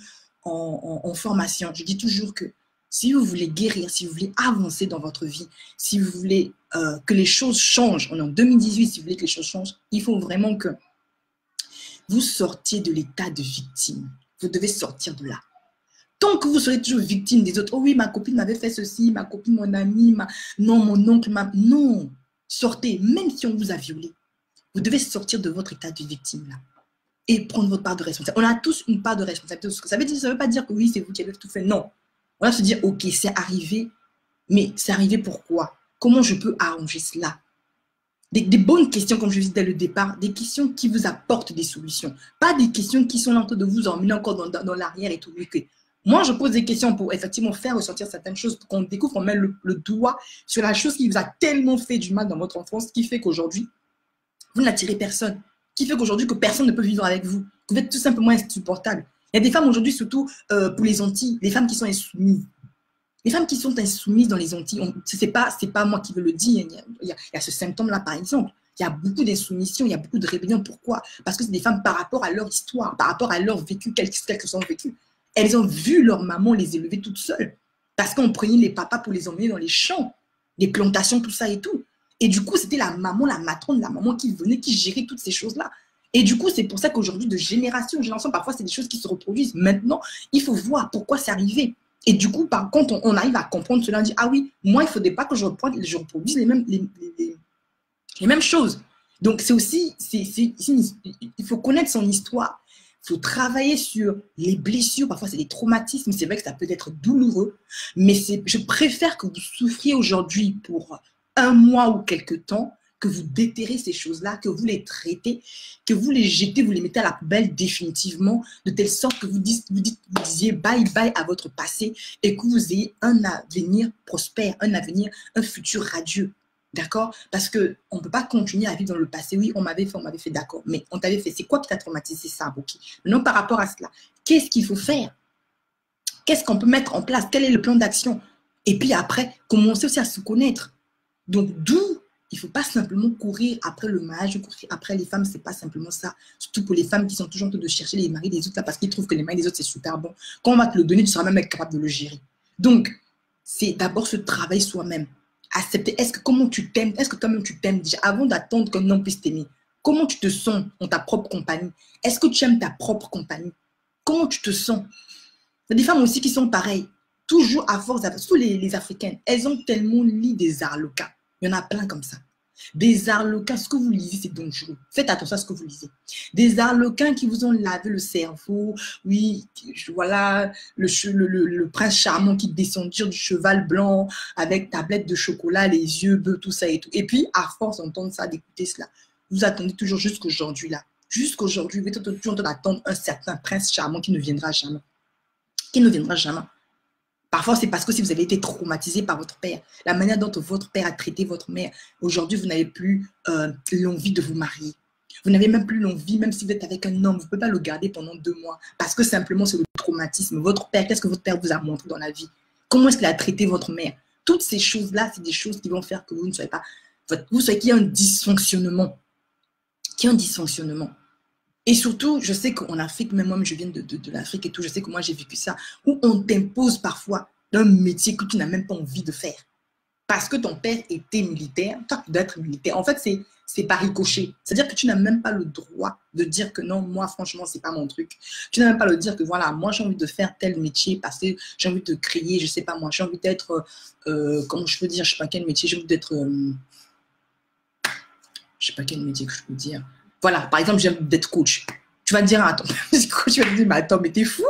en formation, je dis toujours que si vous voulez guérir, si vous voulez avancer dans votre vie, si vous voulez que les choses changent, on est en 2018, si vous voulez que les choses changent, il faut vraiment que vous sortiez de l'état de victime. Vous devez sortir de là. Tant que vous serez toujours victime des autres, oh oui, ma copine m'avait fait ceci, ma copine, mon ami, non, mon oncle, non, sortez, même si on vous a violé. Vous devez sortir de votre état de victime là et prendre votre part de responsabilité. On a tous une part de responsabilité. Ça ne veut pas dire que oui, c'est vous qui avez tout fait, non. On va se dire, ok, c'est arrivé, mais c'est arrivé pourquoi? Comment je peux arranger cela? Des bonnes questions, comme je disais dès le départ, des questions qui vous apportent des solutions. Pas des questions qui sont en train de vous emmener encore dans l'arrière et tout. Moi, je pose des questions pour effectivement faire ressortir certaines choses, pour qu'on découvre, qu'on met le doigt sur la chose qui vous a tellement fait du mal dans votre enfance, qui fait qu'aujourd'hui, vous n'attirez personne, qui fait qu'aujourd'hui, que personne ne peut vivre avec vous. Vous êtes tout simplement insupportable. Il y a des femmes aujourd'hui, surtout pour les Antilles, les femmes qui sont insoumises. Les femmes qui sont insoumises dans les Antilles, ce n'est pas moi qui veux le dire, il y a ce symptôme-là par exemple. Il y a beaucoup d'insoumission, il y a beaucoup de rébellion. Pourquoi? Parce que c'est des femmes par rapport à leur histoire, par rapport à leur vécu, qu'elles ont vécu. Elles ont vu leur maman les élever toutes seules. Parce qu'on prenait les papas pour les emmener dans les champs, les plantations, tout ça et tout. Et du coup, c'était la maman, la matrone, la maman qui venait, qui gérait toutes ces choses-là. Et du coup, c'est pour ça qu'aujourd'hui, de génération en génération, parfois, c'est des choses qui se reproduisent. Maintenant, il faut voir pourquoi c'est arrivé. Et du coup, par contre, on arrive à comprendre cela, on dit, ah oui, moi, il ne faudrait pas que je reproduise les mêmes choses. Donc, c'est aussi, il faut connaître son histoire. Il faut travailler sur les blessures. Parfois, c'est des traumatismes. C'est vrai que ça peut être douloureux. Mais je préfère que vous souffriez aujourd'hui pour un mois ou quelque temps, que vous déterrez ces choses-là, que vous les traitez, que vous les jetez, vous les mettez à la poubelle définitivement, de telle sorte que vous disiez bye bye à votre passé et que vous ayez un avenir prospère, un avenir, un futur radieux. D'accord? Parce qu'on ne peut pas continuer à vivre dans le passé. Oui, on m'avait fait, d'accord. Mais on t'avait fait. C'est quoi qui t'a traumatisé ça, Boki? Maintenant, par rapport à cela, qu'est-ce qu'il faut faire? Qu'est-ce qu'on peut mettre en place? Quel est le plan d'action? Et puis après, commencer aussi à se connaître. Donc, d'où il ne faut pas simplement courir après le mariage, courir après les femmes, ce n'est pas simplement ça. Surtout pour les femmes qui sont toujours en train de chercher les maris des autres là, parce qu'ils trouvent que les maris des autres, c'est super bon. Quand on va te le donner, tu seras même capable de le gérer. Donc, c'est d'abord ce travail soi-même. Accepter, comment tu t'aimes? Est-ce que toi-même tu t'aimes déjà avant d'attendre qu'un homme puisse t'aimer? Comment tu te sens dans ta propre compagnie? Est-ce que tu aimes ta propre compagnie? Comment tu te sens? Il y a des femmes aussi qui sont pareilles. Toujours à force, surtout les Africaines, elles ont tellement lu des arlequins. Il y en a plein comme ça. Des arlequins, ce que vous lisez, c'est dangereux. Faites attention à ce que vous lisez. Des arlequins qui vous ont lavé le cerveau. Oui, voilà, le prince charmant qui descend du cheval blanc avec tablette de chocolat, les yeux bleus, tout ça et tout. Et puis, à force d'entendre ça, d'écouter cela, vous attendez toujours jusqu'aujourd'hui là. Jusqu'aujourd'hui, vous êtes toujours en train d'attendre un certain prince charmant qui ne viendra jamais. Qui ne viendra jamais. Parfois, c'est parce que si vous avez été traumatisé par votre père, la manière dont votre père a traité votre mère, aujourd'hui, vous n'avez plus l'envie de vous marier. Vous n'avez même plus l'envie, même si vous êtes avec un homme, vous ne pouvez pas le garder pendant 2 mois parce que simplement, c'est le traumatisme. Votre père, qu'est-ce que votre père vous a montré dans la vie? Comment est-ce qu'il a traité votre mère? Toutes ces choses-là, c'est des choses qui vont faire que vous ne soyez pas... Vous savez qu'il y a un dysfonctionnement. Et surtout, je sais qu'en Afrique, même moi, je viens de l'Afrique et tout, je sais que moi, j'ai vécu ça, où on t'impose parfois un métier que tu n'as même pas envie de faire. Parce que ton père était militaire, toi, tu dois être militaire. En fait, c'est par ricochet. C'est-à-dire que tu n'as même pas le droit de dire que non, moi, franchement, c'est pas mon truc. Tu n'as même pas le droit de dire que voilà, moi, j'ai envie de faire tel métier parce que j'ai envie de créer, je sais pas moi, j'ai envie d'être, comment je peux dire, je sais pas quel métier, j'ai envie d'être, je sais pas quel métier que je peux dire. Voilà, par exemple, j'ai envie d'être coach. Tu vas te dire, attends, coach, tu vas te dire, mais attends, mais t'es fou.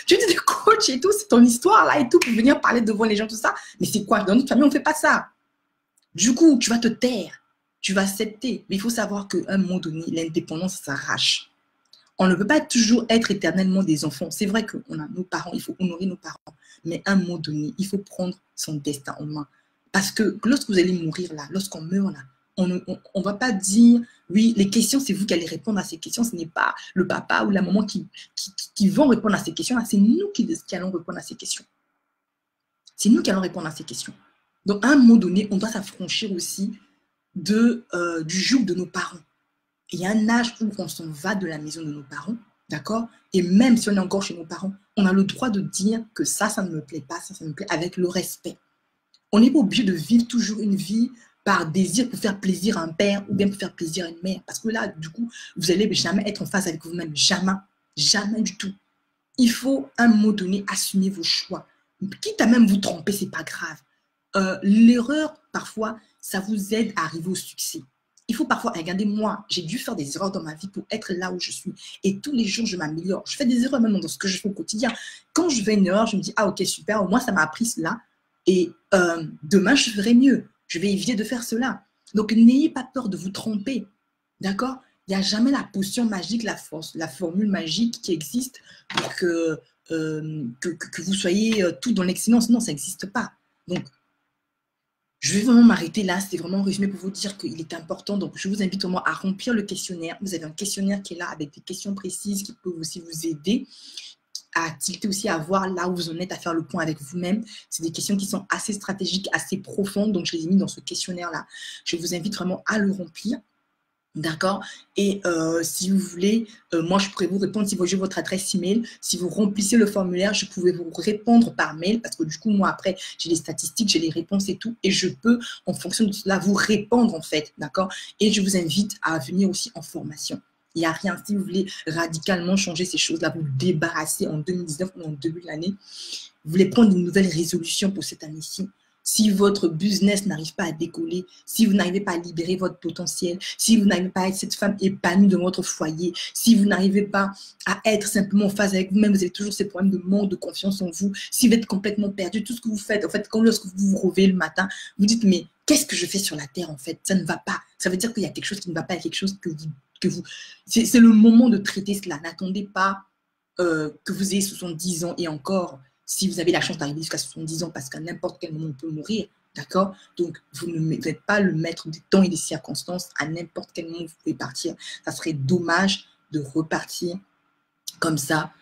Tu dis coach et tout, c'est ton histoire là et tout, pour venir parler devant les gens, tout ça. Mais c'est quoi? Dans notre famille, on ne fait pas ça. Du coup, tu vas te taire. Tu vas accepter. Mais il faut savoir qu'à un moment donné, l'indépendance s'arrache. On ne peut pas toujours être éternellement des enfants. C'est vrai qu'on a nos parents, il faut honorer nos parents. Mais à un moment donné, il faut prendre son destin en main. Parce que lorsque vous allez mourir là, lorsqu'on meurt là, on ne va pas dire, oui, les questions, c'est vous qui allez répondre à ces questions. Ce n'est pas le papa ou la maman qui vont répondre à ces questions-là. C'est nous qui allons répondre à ces questions. C'est nous qui allons répondre à ces questions. Donc, à un moment donné, on doit s'affranchir aussi du joug de nos parents. Il y a un âge où on s'en va de la maison de nos parents, d'accord? Et même si on est encore chez nos parents, on a le droit de dire que ça ne me plaît pas, ça me plaît, avec le respect. On n'est pas obligé de vivre toujours une vie par désir pour faire plaisir à un père ou bien pour faire plaisir à une mère. Parce que là, du coup, vous n'allez jamais être en phase avec vous-même. Jamais. Jamais du tout. Il faut, à un moment donné, assumer vos choix. Quitte à même vous tromper, ce n'est pas grave. L'erreur, parfois, ça vous aide à arriver au succès. Il faut parfois, regardez, moi, j'ai dû faire des erreurs dans ma vie pour être là où je suis. Et tous les jours, je m'améliore. Je fais des erreurs même dans ce que je fais au quotidien. Quand je fais une erreur, je me dis, ah ok, super, au moins ça m'a appris cela. Et demain, je ferai mieux. Je vais éviter de faire cela. Donc, n'ayez pas peur de vous tromper. D'accord? Il n'y a jamais la potion magique, la formule magique qui existe pour que vous soyez tout dans l'excellence. Non, ça n'existe pas. Donc, je vais vraiment m'arrêter là. C'est vraiment un résumé pour vous dire qu'il est important. Donc, je vous invite vraiment à remplir le questionnaire. Vous avez un questionnaire qui est là avec des questions précises qui peuvent aussi vous aider à tilter aussi, à voir là où vous en êtes, à faire le point avec vous-même. C'est des questions qui sont assez stratégiques, assez profondes. Donc, je les ai mis dans ce questionnaire-là. Je vous invite vraiment à le remplir. D'accord? Et si vous voulez, moi, je pourrais vous répondre si vous avez votre adresse email. Si vous remplissez le formulaire, je pouvais vous répondre par mail parce que du coup, moi, après, j'ai les statistiques, j'ai les réponses et tout. Et je peux, en fonction de cela, vous répondre, en fait. D'accord? Et je vous invite à venir aussi en formation. Il n'y a rien. Si vous voulez radicalement changer ces choses-là, vous débarrasser en 2019 ou en début de l'année, Vous voulez prendre de nouvelles résolutions pour cette année-ci. Si votre business n'arrive pas à décoller, si vous n'arrivez pas à libérer votre potentiel, si vous n'arrivez pas à être cette femme épanouie de votre foyer, si vous n'arrivez pas à être simplement en phase avec vous-même, vous avez toujours ces problèmes de manque de confiance en vous, si vous êtes complètement perdu, tout ce que vous faites, en fait, quand lorsque vous vous réveillez le matin, vous dites, mais qu'est-ce que je fais sur la terre, en fait? Ça ne va pas. Ça veut dire qu'il y a quelque chose qui ne va pas, il y a quelque chose que vous... C'est le moment de traiter cela. N'attendez pas que vous ayez 70 ans et encore, si vous avez la chance d'arriver jusqu'à 70 ans, parce qu'à n'importe quel moment, on peut mourir, d'accord? Donc, vous n'êtes pas le maître des temps et des circonstances. À n'importe quel moment, vous pouvez partir. Ça serait dommage de repartir comme ça,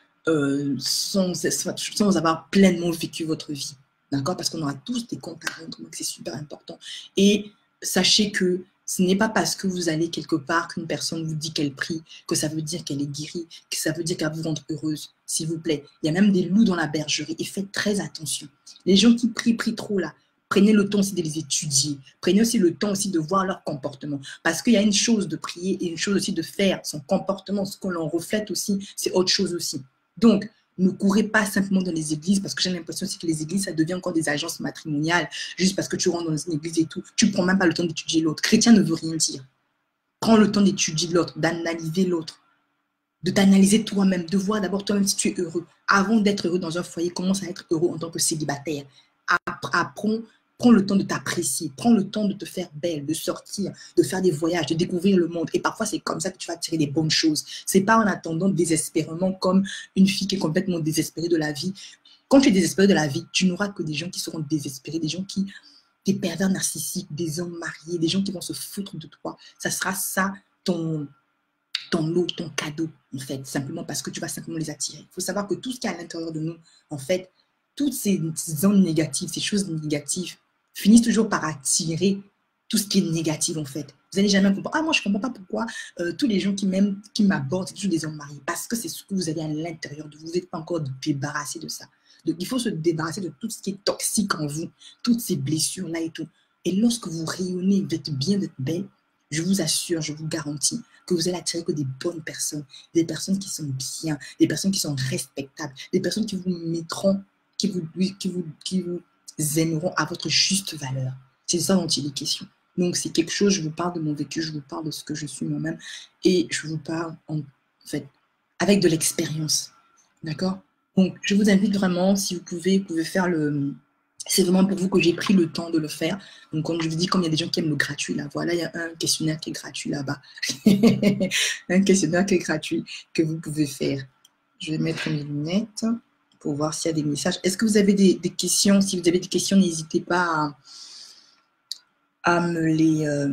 sans avoir pleinement vécu votre vie, d'accord? Parce qu'on aura tous des comptes à rendre, donc c'est super important. Et sachez que ce n'est pas parce que vous allez quelque part qu'une personne vous dit qu'elle prie, que ça veut dire qu'elle est guérie, que ça veut dire qu'elle va vous rendre heureuse, s'il vous plaît. Il y a même des loups dans la bergerie et faites très attention. Les gens qui prient trop là, prenez le temps aussi de les étudier. Prenez aussi le temps aussi de voir leur comportement. Parce qu'il y a une chose de prier et une chose aussi de faire. Son comportement, ce qu'on en reflète aussi, c'est autre chose aussi. Donc, ne courez pas simplement dans les églises, parce que j'ai l'impression aussi que les églises, ça devient encore des agences matrimoniales, juste parce que tu rentres dans une église et tout. Tu ne prends même pas le temps d'étudier l'autre. Chrétien ne veut rien dire. Prends le temps d'étudier l'autre, d'analyser l'autre, de t'analyser toi-même, de voir d'abord toi-même si tu es heureux. Avant d'être heureux dans un foyer, commence à être heureux en tant que célibataire. Prends le temps de t'apprécier, prends le temps de te faire belle, de sortir, de faire des voyages, de découvrir le monde. Et parfois, c'est comme ça que tu vas tirer des bonnes choses. C'est pas en attendant désespérément comme une fille qui est complètement désespérée de la vie. Quand tu es désespéré de la vie, tu n'auras que des gens qui seront désespérés, des pervers narcissiques, des hommes mariés, des gens qui vont se foutre de toi. Ça sera ça ton lot, ton cadeau, en fait, simplement parce que tu vas simplement les attirer. Il faut savoir que tout ce qui est à l'intérieur de nous, en fait, toutes ces ondes négatives, ces choses négatives, finissent toujours par attirer tout ce qui est négatif, en fait. Vous n'allez jamais comprendre. Ah, moi, je ne comprends pas pourquoi tous les gens qui m'abordent, c'est toujours des hommes mariés. Parce que c'est ce que vous avez à l'intérieur de vous. Vous n'êtes pas encore débarrassé de ça. Donc, il faut se débarrasser de tout ce qui est toxique en vous, toutes ces blessures-là et tout. Et lorsque vous rayonnez, vous êtes bien, vous êtes belle, je vous assure, je vous garantis que vous allez attirer que des bonnes personnes, des personnes qui sont bien, des personnes qui sont respectables, des personnes qui vous mettront, qui vous aimeront à votre juste valeur. C'est ça dont il est question. Donc, c'est quelque chose, je vous parle de mon vécu, je vous parle de ce que je suis moi-même et je vous parle en fait avec de l'expérience. D'accord? Donc, je vous invite vraiment, si vous pouvez faire le... C'est vraiment pour vous que j'ai pris le temps de le faire. Donc, comme je vous dis, comme il y a des gens qui aiment le gratuit, là, voilà, il y a un questionnaire qui est gratuit là-bas. Un questionnaire qui est gratuit que vous pouvez faire. Je vais mettre mes lunettes pour voir s'il y a des messages. Est-ce que vous avez des questions? Si vous avez des questions, n'hésitez pas à me les à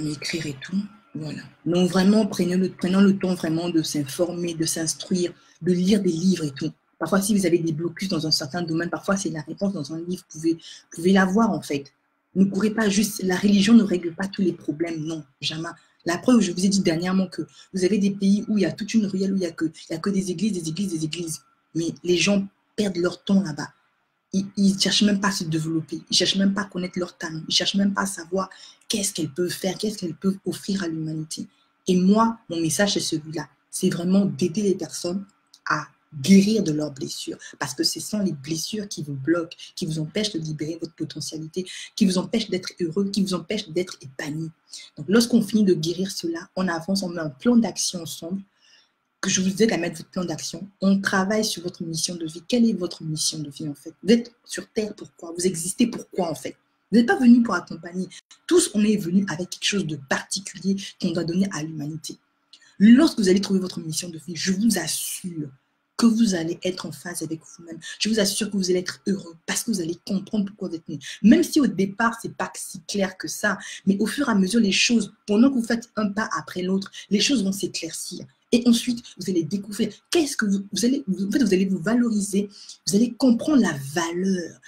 m'écrire et tout. Voilà. Donc vraiment, prenons le temps vraiment de s'informer, de s'instruire, de lire des livres et tout. Parfois, si vous avez des blocus dans un certain domaine, parfois c'est la réponse dans un livre, vous pouvez l'avoir en fait. Ne courez pas juste, la religion ne règle pas tous les problèmes, non, jamais. La preuve, je vous ai dit dernièrement que vous avez des pays où il y a toute une ruelle, où il y a que des églises, des églises, des églises. Mais les gens perdent leur temps là-bas. Ils ne cherchent même pas à se développer, ils ne cherchent même pas à connaître leur talent, ils ne cherchent même pas à savoir qu'est-ce qu'elles peuvent faire, qu'est-ce qu'elles peuvent offrir à l'humanité. Et moi, mon message, c'est celui-là. C'est vraiment d'aider les personnes à guérir de leurs blessures. Parce que ce sont les blessures qui vous bloquent, qui vous empêchent de libérer votre potentialité, qui vous empêchent d'être heureux, qui vous empêchent d'être épanoui. Donc, lorsqu'on finit de guérir cela, on avance, on met un plan d'action ensemble, que je vous aide à mettre votre plan d'action. On travaille sur votre mission de vie. Quelle est votre mission de vie, en fait? Vous êtes sur Terre, pourquoi? Vous existez, pourquoi, en fait? Vous n'êtes pas venu pour accompagner. Tous, on est venu avec quelque chose de particulier qu'on doit donner à l'humanité. Lorsque vous allez trouver votre mission de vie, je vous assure que vous allez être en phase avec vous-même. Je vous assure que vous allez être heureux parce que vous allez comprendre pourquoi vous êtes né. Même si au départ, ce n'est pas si clair que ça, mais au fur et à mesure, les choses, pendant que vous faites un pas après l'autre, les choses vont s'éclaircir. Et ensuite, vous allez découvrir qu'est-ce que vous allez vous valoriser, vous allez comprendre la valeur,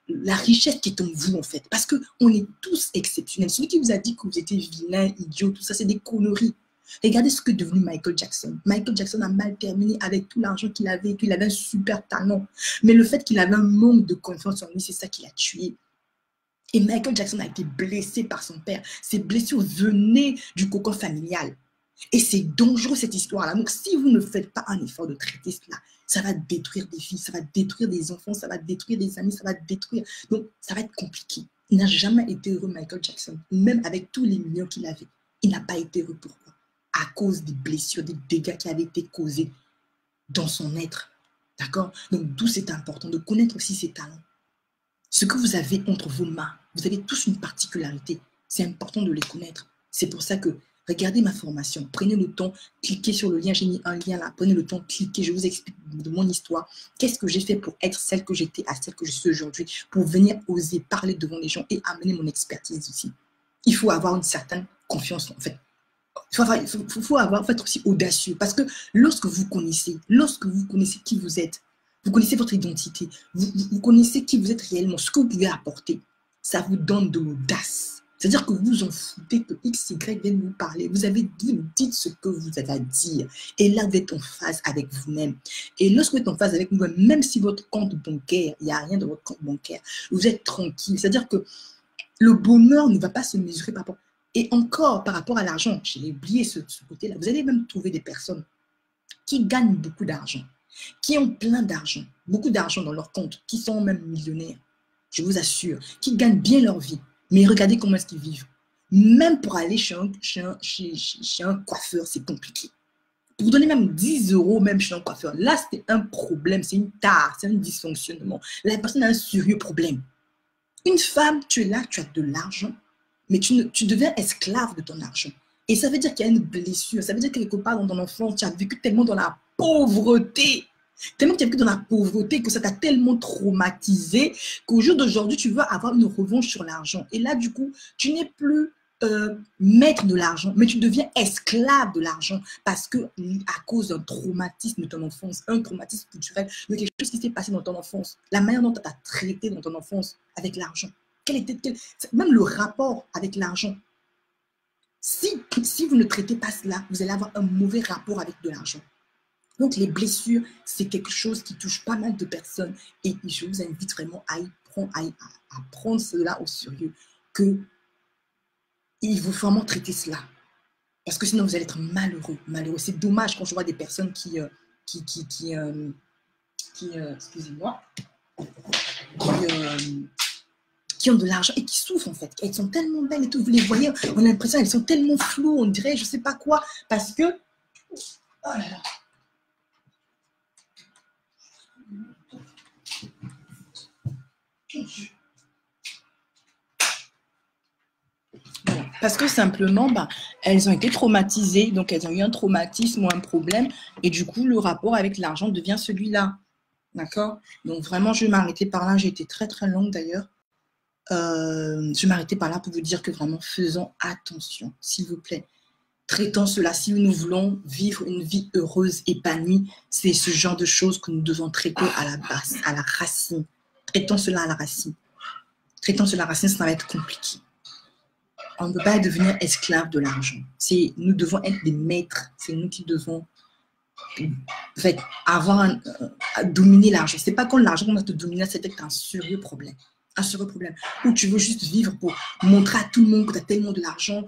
la richesse qui est en vous, en fait. Parce qu'on est tous exceptionnels. Celui qui vous a dit que vous étiez vilain, idiot, tout ça, c'est des conneries. Regardez ce que est devenu Michael Jackson. Michael Jackson a mal terminé avec tout l'argent qu'il avait, qu'il avait un super talent. Mais le fait qu'il avait un manque de confiance en lui, c'est ça qui l'a tué. Et Michael Jackson a été blessé par son père. Ces blessures venaient du cocon familial. Et c'est dangereux cette histoire-là. Donc, si vous ne faites pas un effort de traiter cela, ça va détruire des filles, ça va détruire des enfants, ça va détruire des amis, ça va détruire. Donc, ça va être compliqué. Il n'a jamais été heureux, Michael Jackson, même avec tous les millions qu'il avait. Il n'a pas été heureux. Pourquoi? À cause des blessures, des dégâts qui avaient été causés dans son être. D'accord? Donc, d'où c'est important de connaître aussi ses talents. Ce que vous avez entre vos mains, vous avez tous une particularité. C'est important de les connaître. C'est pour ça que regardez ma formation, prenez le temps, cliquez sur le lien, j'ai mis un lien là, prenez le temps, cliquez, je vous explique de mon histoire, qu'est-ce que j'ai fait pour être celle que j'étais à celle que je suis aujourd'hui, pour venir oser parler devant les gens et amener mon expertise aussi. Il faut avoir une certaine confiance en fait. Il faut être aussi audacieux parce que lorsque vous connaissez qui vous êtes, vous connaissez votre identité, vous connaissez qui vous êtes réellement, ce que vous pouvez apporter, ça vous donne de l'audace. C'est-à-dire que vous en foutez que X, Y vienne vous parler. Vous dites ce que vous avez à dire. Et là, vous êtes en phase avec vous-même. Et lorsque vous êtes en phase avec vous-même, même si votre compte bancaire, il n'y a rien dans votre compte bancaire, vous êtes tranquille. C'est-à-dire que le bonheur ne va pas se mesurer par rapport. Et encore, par rapport à l'argent, j'ai oublié ce côté-là. Vous allez même trouver des personnes qui gagnent beaucoup d'argent, qui ont plein d'argent, beaucoup d'argent dans leur compte, qui sont même millionnaires. Je vous assure, qui gagnent bien leur vie. Mais regardez comment est-ce qu'ils vivent. Même pour aller chez un coiffeur, c'est compliqué. Pour vous donner même 10 € même chez un coiffeur, là, c'est un problème, c'est une tare, c'est un dysfonctionnement. La personne a un sérieux problème. Une femme, tu es là, tu as de l'argent, mais tu deviens esclave de ton argent. Et ça veut dire qu'il y a une blessure. Ça veut dire que quelque part dans ton enfance, tu as vécu tellement dans la pauvreté. Tellement que tu as vécu dans la pauvreté que ça t'a tellement traumatisé qu'au jour d'aujourd'hui, tu veux avoir une revanche sur l'argent. Et là, du coup, tu n'es plus maître de l'argent, mais tu deviens esclave de l'argent parce que à cause d'un traumatisme de ton enfance, un traumatisme culturel, de quelque chose qui s'est passé dans ton enfance, la manière dont tu as traité dans ton enfance avec l'argent, même le rapport avec l'argent. Si vous ne traitez pas cela, vous allez avoir un mauvais rapport avec de l'argent. Donc, les blessures, c'est quelque chose qui touche pas mal de personnes. Et je vous invite vraiment à prendre cela au sérieux. Il faut vraiment traiter cela. Parce que sinon, vous allez être malheureux. C'est dommage quand je vois des personnes excusez-moi, qui ont de l'argent et qui souffrent en fait. Elles sont tellement belles et tout. Vous les voyez, on a l'impression qu'elles sont tellement floues, on dirait, je ne sais pas quoi. Parce que... Oh là là. Voilà. Parce que simplement, elles ont été traumatisées, donc elles ont eu un traumatisme ou un problème, et du coup, le rapport avec l'argent devient celui-là. D'accord? Donc vraiment, je vais m'arrêter par là. J'ai été très, très longue d'ailleurs. Je vais m'arrêter par là pour vous dire que vraiment, faisons attention, s'il vous plaît. Traitons cela. Si nous voulons vivre une vie heureuse, épanouie, c'est ce genre de choses que nous devons traiter à la base, à la racine. Traitons cela à la racine. Traitons cela à la racine, ça va être compliqué. On ne peut pas devenir esclave de l'argent. Nous devons être des maîtres. C'est nous qui devons dominer l'argent. Ce n'est pas quand l'argent va te dominer, c'est peut-être un sérieux problème. Un sérieux problème. Où tu veux juste vivre pour montrer à tout le monde que tu as tellement de l'argent,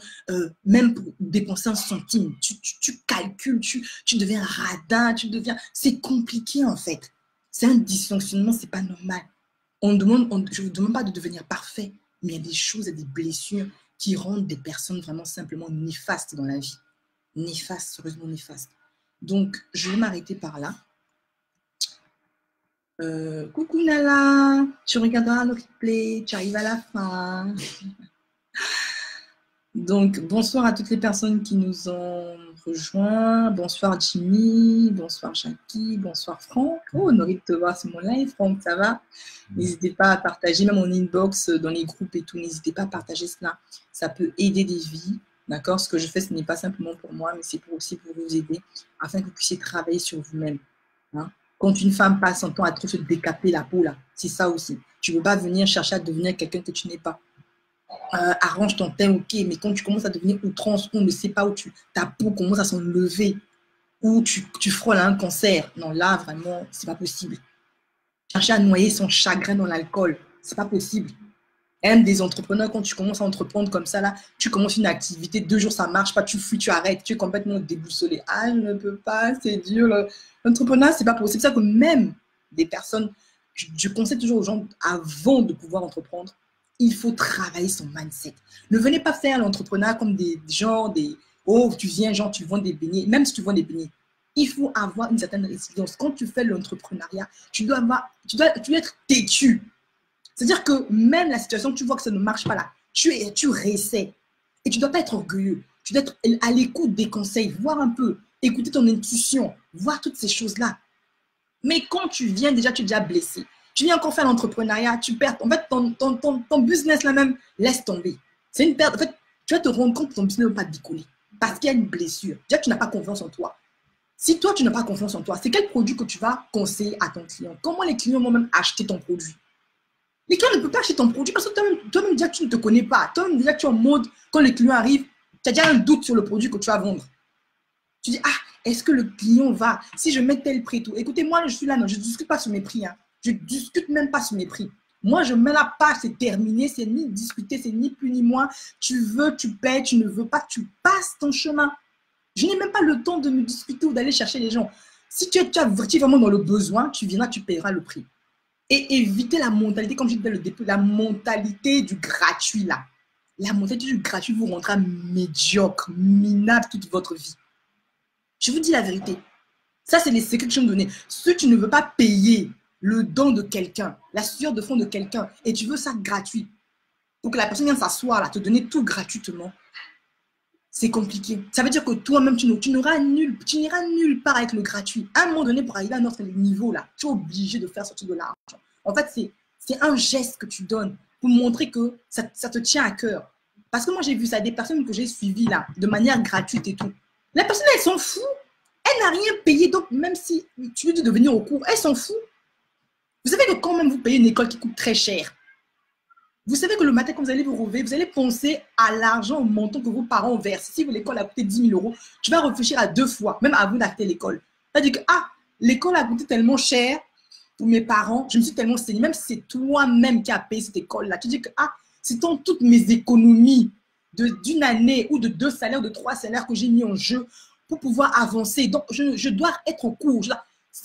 même pour dépenser un centime. Tu calcules, tu deviens radin, c'est compliqué en fait. C'est un dysfonctionnement, c'est pas normal. Je ne vous demande pas de devenir parfait, mais il y a des choses, il y a des blessures qui rendent des personnes vraiment simplement néfastes dans la vie. Néfastes, sérieusement néfastes. Donc, je vais m'arrêter par là. Coucou Nala, tu regarderas le replay, tu arrives à la fin. Donc, bonsoir à toutes les personnes qui nous ont rejoints. Bonsoir Jimmy, bonsoir Jackie, bonsoir Franck. Oh, honoré de te voir sur mon live, Franck, ça va? N'hésitez pas à partager, même en inbox, dans les groupes et tout, n'hésitez pas à partager cela. Ça peut aider des vies, d'accord? Ce que je fais, ce n'est pas simplement pour moi, mais c'est aussi pour vous aider, afin que vous puissiez travailler sur vous-même. Hein? Quand une femme passe son temps à trop se décaper la peau, là, c'est ça aussi. Tu ne veux pas venir chercher à devenir quelqu'un que tu n'es pas. Arrange ton teint, ok, mais quand tu commences à devenir outrance, on ne sait pas où ta peau commence à s'enlever, ou tu frôles à un cancer. Non, là, vraiment, c'est pas possible. Chercher à noyer son chagrin dans l'alcool, c'est pas possible. Même des entrepreneurs, quand tu commences à entreprendre comme ça, là, tu commences une activité, 2 jours, ça ne marche pas, tu fuis, tu arrêtes, tu es complètement déboussolé. Ah, je ne peux pas, c'est dur. L'entrepreneuriat, c'est pas possible. C'est ça que même des personnes, je conseille toujours aux gens, avant de pouvoir entreprendre, il faut travailler son mindset. Ne venez pas faire l'entrepreneuriat comme des gens, oh, tu viens, genre, tu vends des beignets. Même si tu vends des beignets, il faut avoir une certaine résilience. Quand tu fais l'entrepreneuriat, tu dois être têtu. C'est-à-dire que même la situation, tu vois que ça ne marche pas là, tu réessais. Et tu ne dois pas être orgueilleux. Tu dois être à l'écoute des conseils, voir un peu, écouter ton intuition, voir toutes ces choses-là. Mais quand tu viens, déjà, tu es déjà blessé. Tu viens encore faire l'entrepreneuriat, tu perds. En fait, ton business là même, laisse tomber. C'est une perte. En fait, tu vas te rendre compte que ton business ne va pas décoller. Parce qu'il y a une blessure. Déjà, tu n'as pas confiance en toi. Si toi, tu n'as pas confiance en toi, c'est quel produit que tu vas conseiller à ton client? Comment les clients vont même acheter ton produit? Les clients ne peuvent pas acheter ton produit parce que toi-même déjà, tu ne te connais pas. Toi-même déjà, tu es en mode, quand le client arrive, tu as déjà un doute sur le produit que tu vas vendre. Tu dis, ah, est-ce que le client va, si je mets tel prix, tout. Écoutez, moi, je suis là, non, je ne discute pas sur mes prix. Hein. Je ne discute même pas sur mes prix. Moi, je mets la page, c'est terminé, c'est ni discuter, c'est ni plus ni moins. Tu veux, tu payes, tu ne veux pas, tu passes ton chemin. Je n'ai même pas le temps de me discuter ou d'aller chercher les gens. Si tu es vraiment dans le besoin, tu viendras, tu paieras le prix. Et éviter la mentalité, comme je disais le début, la mentalité du gratuit là. La mentalité du gratuit vous rendra médiocre, minable toute votre vie. Je vous dis la vérité. Ça, c'est les secrets que je me donnais. Si tu ne veux pas payer le don de quelqu'un, la sueur de fond de quelqu'un, et tu veux ça gratuit, pour que la personne vienne s'asseoir là, te donner tout gratuitement, c'est compliqué. Ça veut dire que toi-même, tu n'iras nulle part avec le gratuit. À un moment donné, pour arriver à notre niveau là, tu es obligé de faire sortir de l'argent. En fait, c'est un geste que tu donnes pour montrer que ça te tient à cœur. Parce que moi, j'ai vu ça, des personnes que j'ai suivies là, de manière gratuite et tout. La personne, elle s'en fout. Elle n'a rien payé. Donc, même si tu lui dis de venir au cours, elle s'en fout. Vous savez que quand même vous payez une école qui coûte très cher, vous savez que le matin, quand vous allez vous réveiller, vous allez penser à l'argent, au montant que vos parents versent. Si l'école a coûté 10 000 euros, tu vas réfléchir à 2 fois, même avant d'acheter l'école. C'est-à-dire que, ah, l'école a coûté tellement cher pour mes parents, je me suis tellement saignée, même si c'est toi-même qui as payé cette école-là. Tu dis que, ah, c'est toutes mes économies d'une année ou de 2 salaires, de 3 salaires que j'ai mis en jeu pour pouvoir avancer. Donc, je dois être au cours.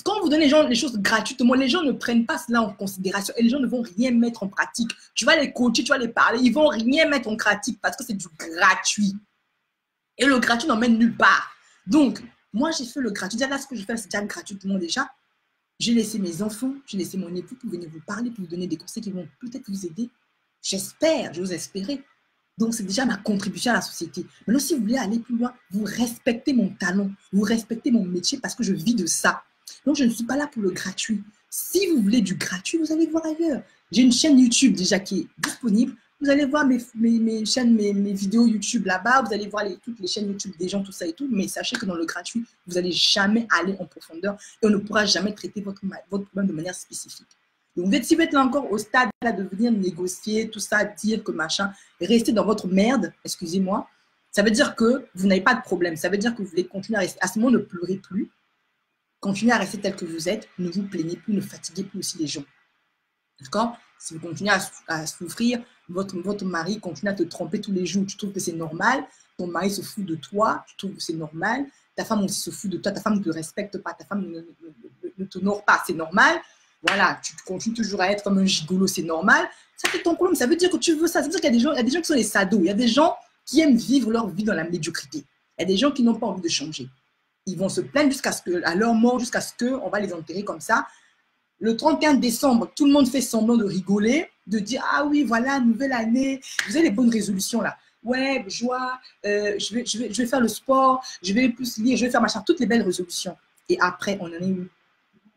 Quand vous donnez les choses gratuitement, les gens ne prennent pas cela en considération et les gens ne vont rien mettre en pratique. Tu vas les coacher, tu vas les parler, ils ne vont rien mettre en pratique parce que c'est du gratuit. Et le gratuit n'emmène nulle part. Donc, moi, j'ai fait le gratuit. Déjà, là, ce que je fais, c'est déjà gratuitement déjà. J'ai laissé mes enfants, j'ai laissé mon époux pour venir vous parler, pour vous donner des conseils qui vont peut-être vous aider. J'espère, j'ose espérer. Donc, c'est déjà ma contribution à la société. Maintenant, si vous voulez aller plus loin, vous respectez mon talent, vous respectez mon métier parce que je vis de ça. Donc, je ne suis pas là pour le gratuit. Si vous voulez du gratuit, vous allez voir ailleurs. J'ai une chaîne YouTube déjà qui est disponible. Vous allez voir mes vidéos YouTube là-bas. Vous allez voir toutes les chaînes YouTube des gens, tout ça et tout. Mais sachez que dans le gratuit, vous n'allez jamais aller en profondeur et on ne pourra jamais traiter votre problème de manière spécifique. Donc, si vous êtes là encore au stade là, de venir négocier, tout ça, dire que machin, restez dans votre merde, excusez-moi, ça veut dire que vous n'avez pas de problème. Ça veut dire que vous voulez continuer à rester. À ce moment, ne pleurez plus. Continuez à rester tel que vous êtes, ne vous plaignez plus, ne fatiguez plus aussi les gens. D'accord? Si vous continuez à souffrir, votre mari continue à te tromper tous les jours, tu trouves que c'est normal, ton mari se fout de toi, tu trouves que c'est normal, ta femme aussi se fout de toi, ta femme ne te respecte pas, ta femme ne t'honore pas, c'est normal. Voilà, tu continues toujours à être comme un gigolo, c'est normal. Ça fait ton problème, ça veut dire que tu veux ça. Ça veut dire qu'il y a des gens qui sont des sados, il y a des gens qui aiment vivre leur vie dans la médiocrité. Il y a des gens qui n'ont pas envie de changer. Ils vont se plaindre à leur mort, jusqu'à ce qu'on va les enterrer comme ça. Le 31 décembre, tout le monde fait semblant de rigoler, de dire « Ah oui, voilà, nouvelle année. » Vous avez les bonnes résolutions là. Ouais, joie, je vais faire le sport, je vais plus lire, je vais faire machin. Toutes les belles résolutions. Et après, on en est où?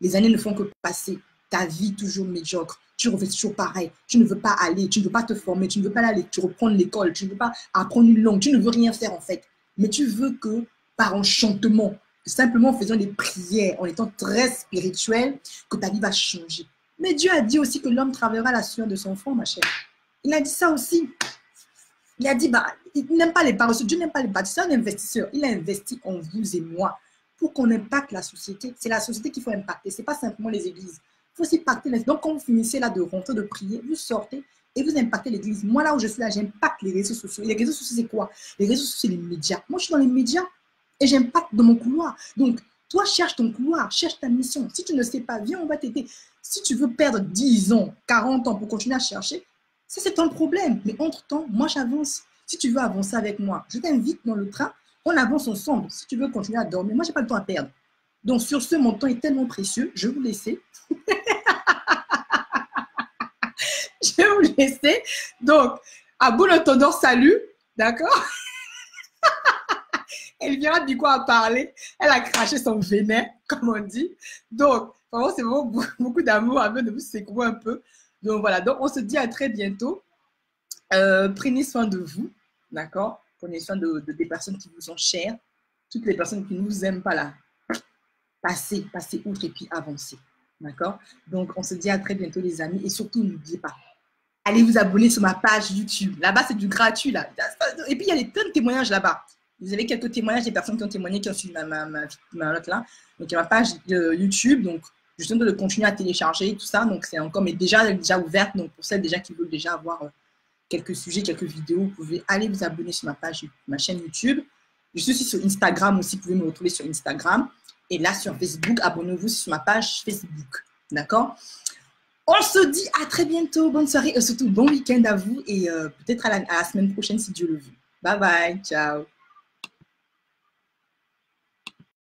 Les années ne font que passer. Ta vie toujours médiocre. Tu refais toujours pareil. Tu ne veux pas aller, tu ne veux pas te former, tu ne veux pas aller, tu reprends l'école, tu ne veux pas apprendre une langue, tu ne veux rien faire en fait. Mais tu veux que par enchantement, simplement en faisant des prières, en étant très spirituel, que ta vie va changer. Mais Dieu a dit aussi que l'homme travaillera à la sueur de son front, ma chère. Il a dit ça aussi. Il a dit, bah, il n'aime pas les paresseux. Dieu n'aime pas les paresseux. C'est un investisseur. Il a investi en vous et moi pour qu'on impacte la société. C'est la société qu'il faut impacter. Ce n'est pas simplement les églises. Il faut aussi impacter les... Donc, quand vous finissez là de rentrer, de prier, vous sortez, et vous impactez l'église. Moi, là où je suis là, j'impacte les réseaux sociaux. Et les réseaux sociaux, c'est quoi? Les réseaux sociaux, c'est les médias. Moi, je suis dans les médias et j'impacte dans mon couloir. Donc, toi, cherche ton couloir, cherche ta mission. Si tu ne sais pas, viens, on va t'aider. Si tu veux perdre 10 ans, 40 ans pour continuer à chercher, ça, c'est ton problème. Mais entre-temps, moi, j'avance. Si tu veux avancer avec moi, je t'invite dans le train. On avance ensemble. Si tu veux continuer à dormir, moi, je n'ai pas le temps à perdre. Donc, sur ce, mon temps est tellement précieux. Je vais vous laisser. Je vais vous laisser. Donc, à bon entendant, salut. D'accord? Elvira dit quoi à parler? Elle a craché son venin, comme on dit. Donc, vraiment, c'est vraiment beaucoup d'amour avant de vous secouer un peu. Donc, voilà. Donc, on se dit à très bientôt. Prenez soin de vous. D'accord? Prenez soin des personnes qui vous sont chères. Toutes les personnes qui ne vous aiment pas là. Passez outre et puis avancez. D'accord? Donc, on se dit à très bientôt, les amis. Et surtout, n'oubliez pas, allez vous abonner sur ma page YouTube. Là-bas, c'est du gratuit. Là. Et puis, il y a plein de témoignages là-bas. Vous avez quelques témoignages des personnes qui ont témoigné, qui ont suivi ma note là. Donc, il y a ma page YouTube. Donc, je suis en train de continuer à télécharger tout ça. Donc, c'est encore, mais déjà ouverte. Donc, pour celles déjà qui veulent déjà avoir quelques sujets, quelques vidéos, vous pouvez aller vous abonner sur ma chaîne YouTube. Je suis aussi sur Instagram aussi. Vous pouvez me retrouver sur Instagram. Et là, sur Facebook, abonnez-vous sur ma page Facebook. D'accord? On se dit à très bientôt. Bonne soirée et surtout bon week-end à vous. Et peut-être à la semaine prochaine si Dieu le veut. Bye bye. Ciao.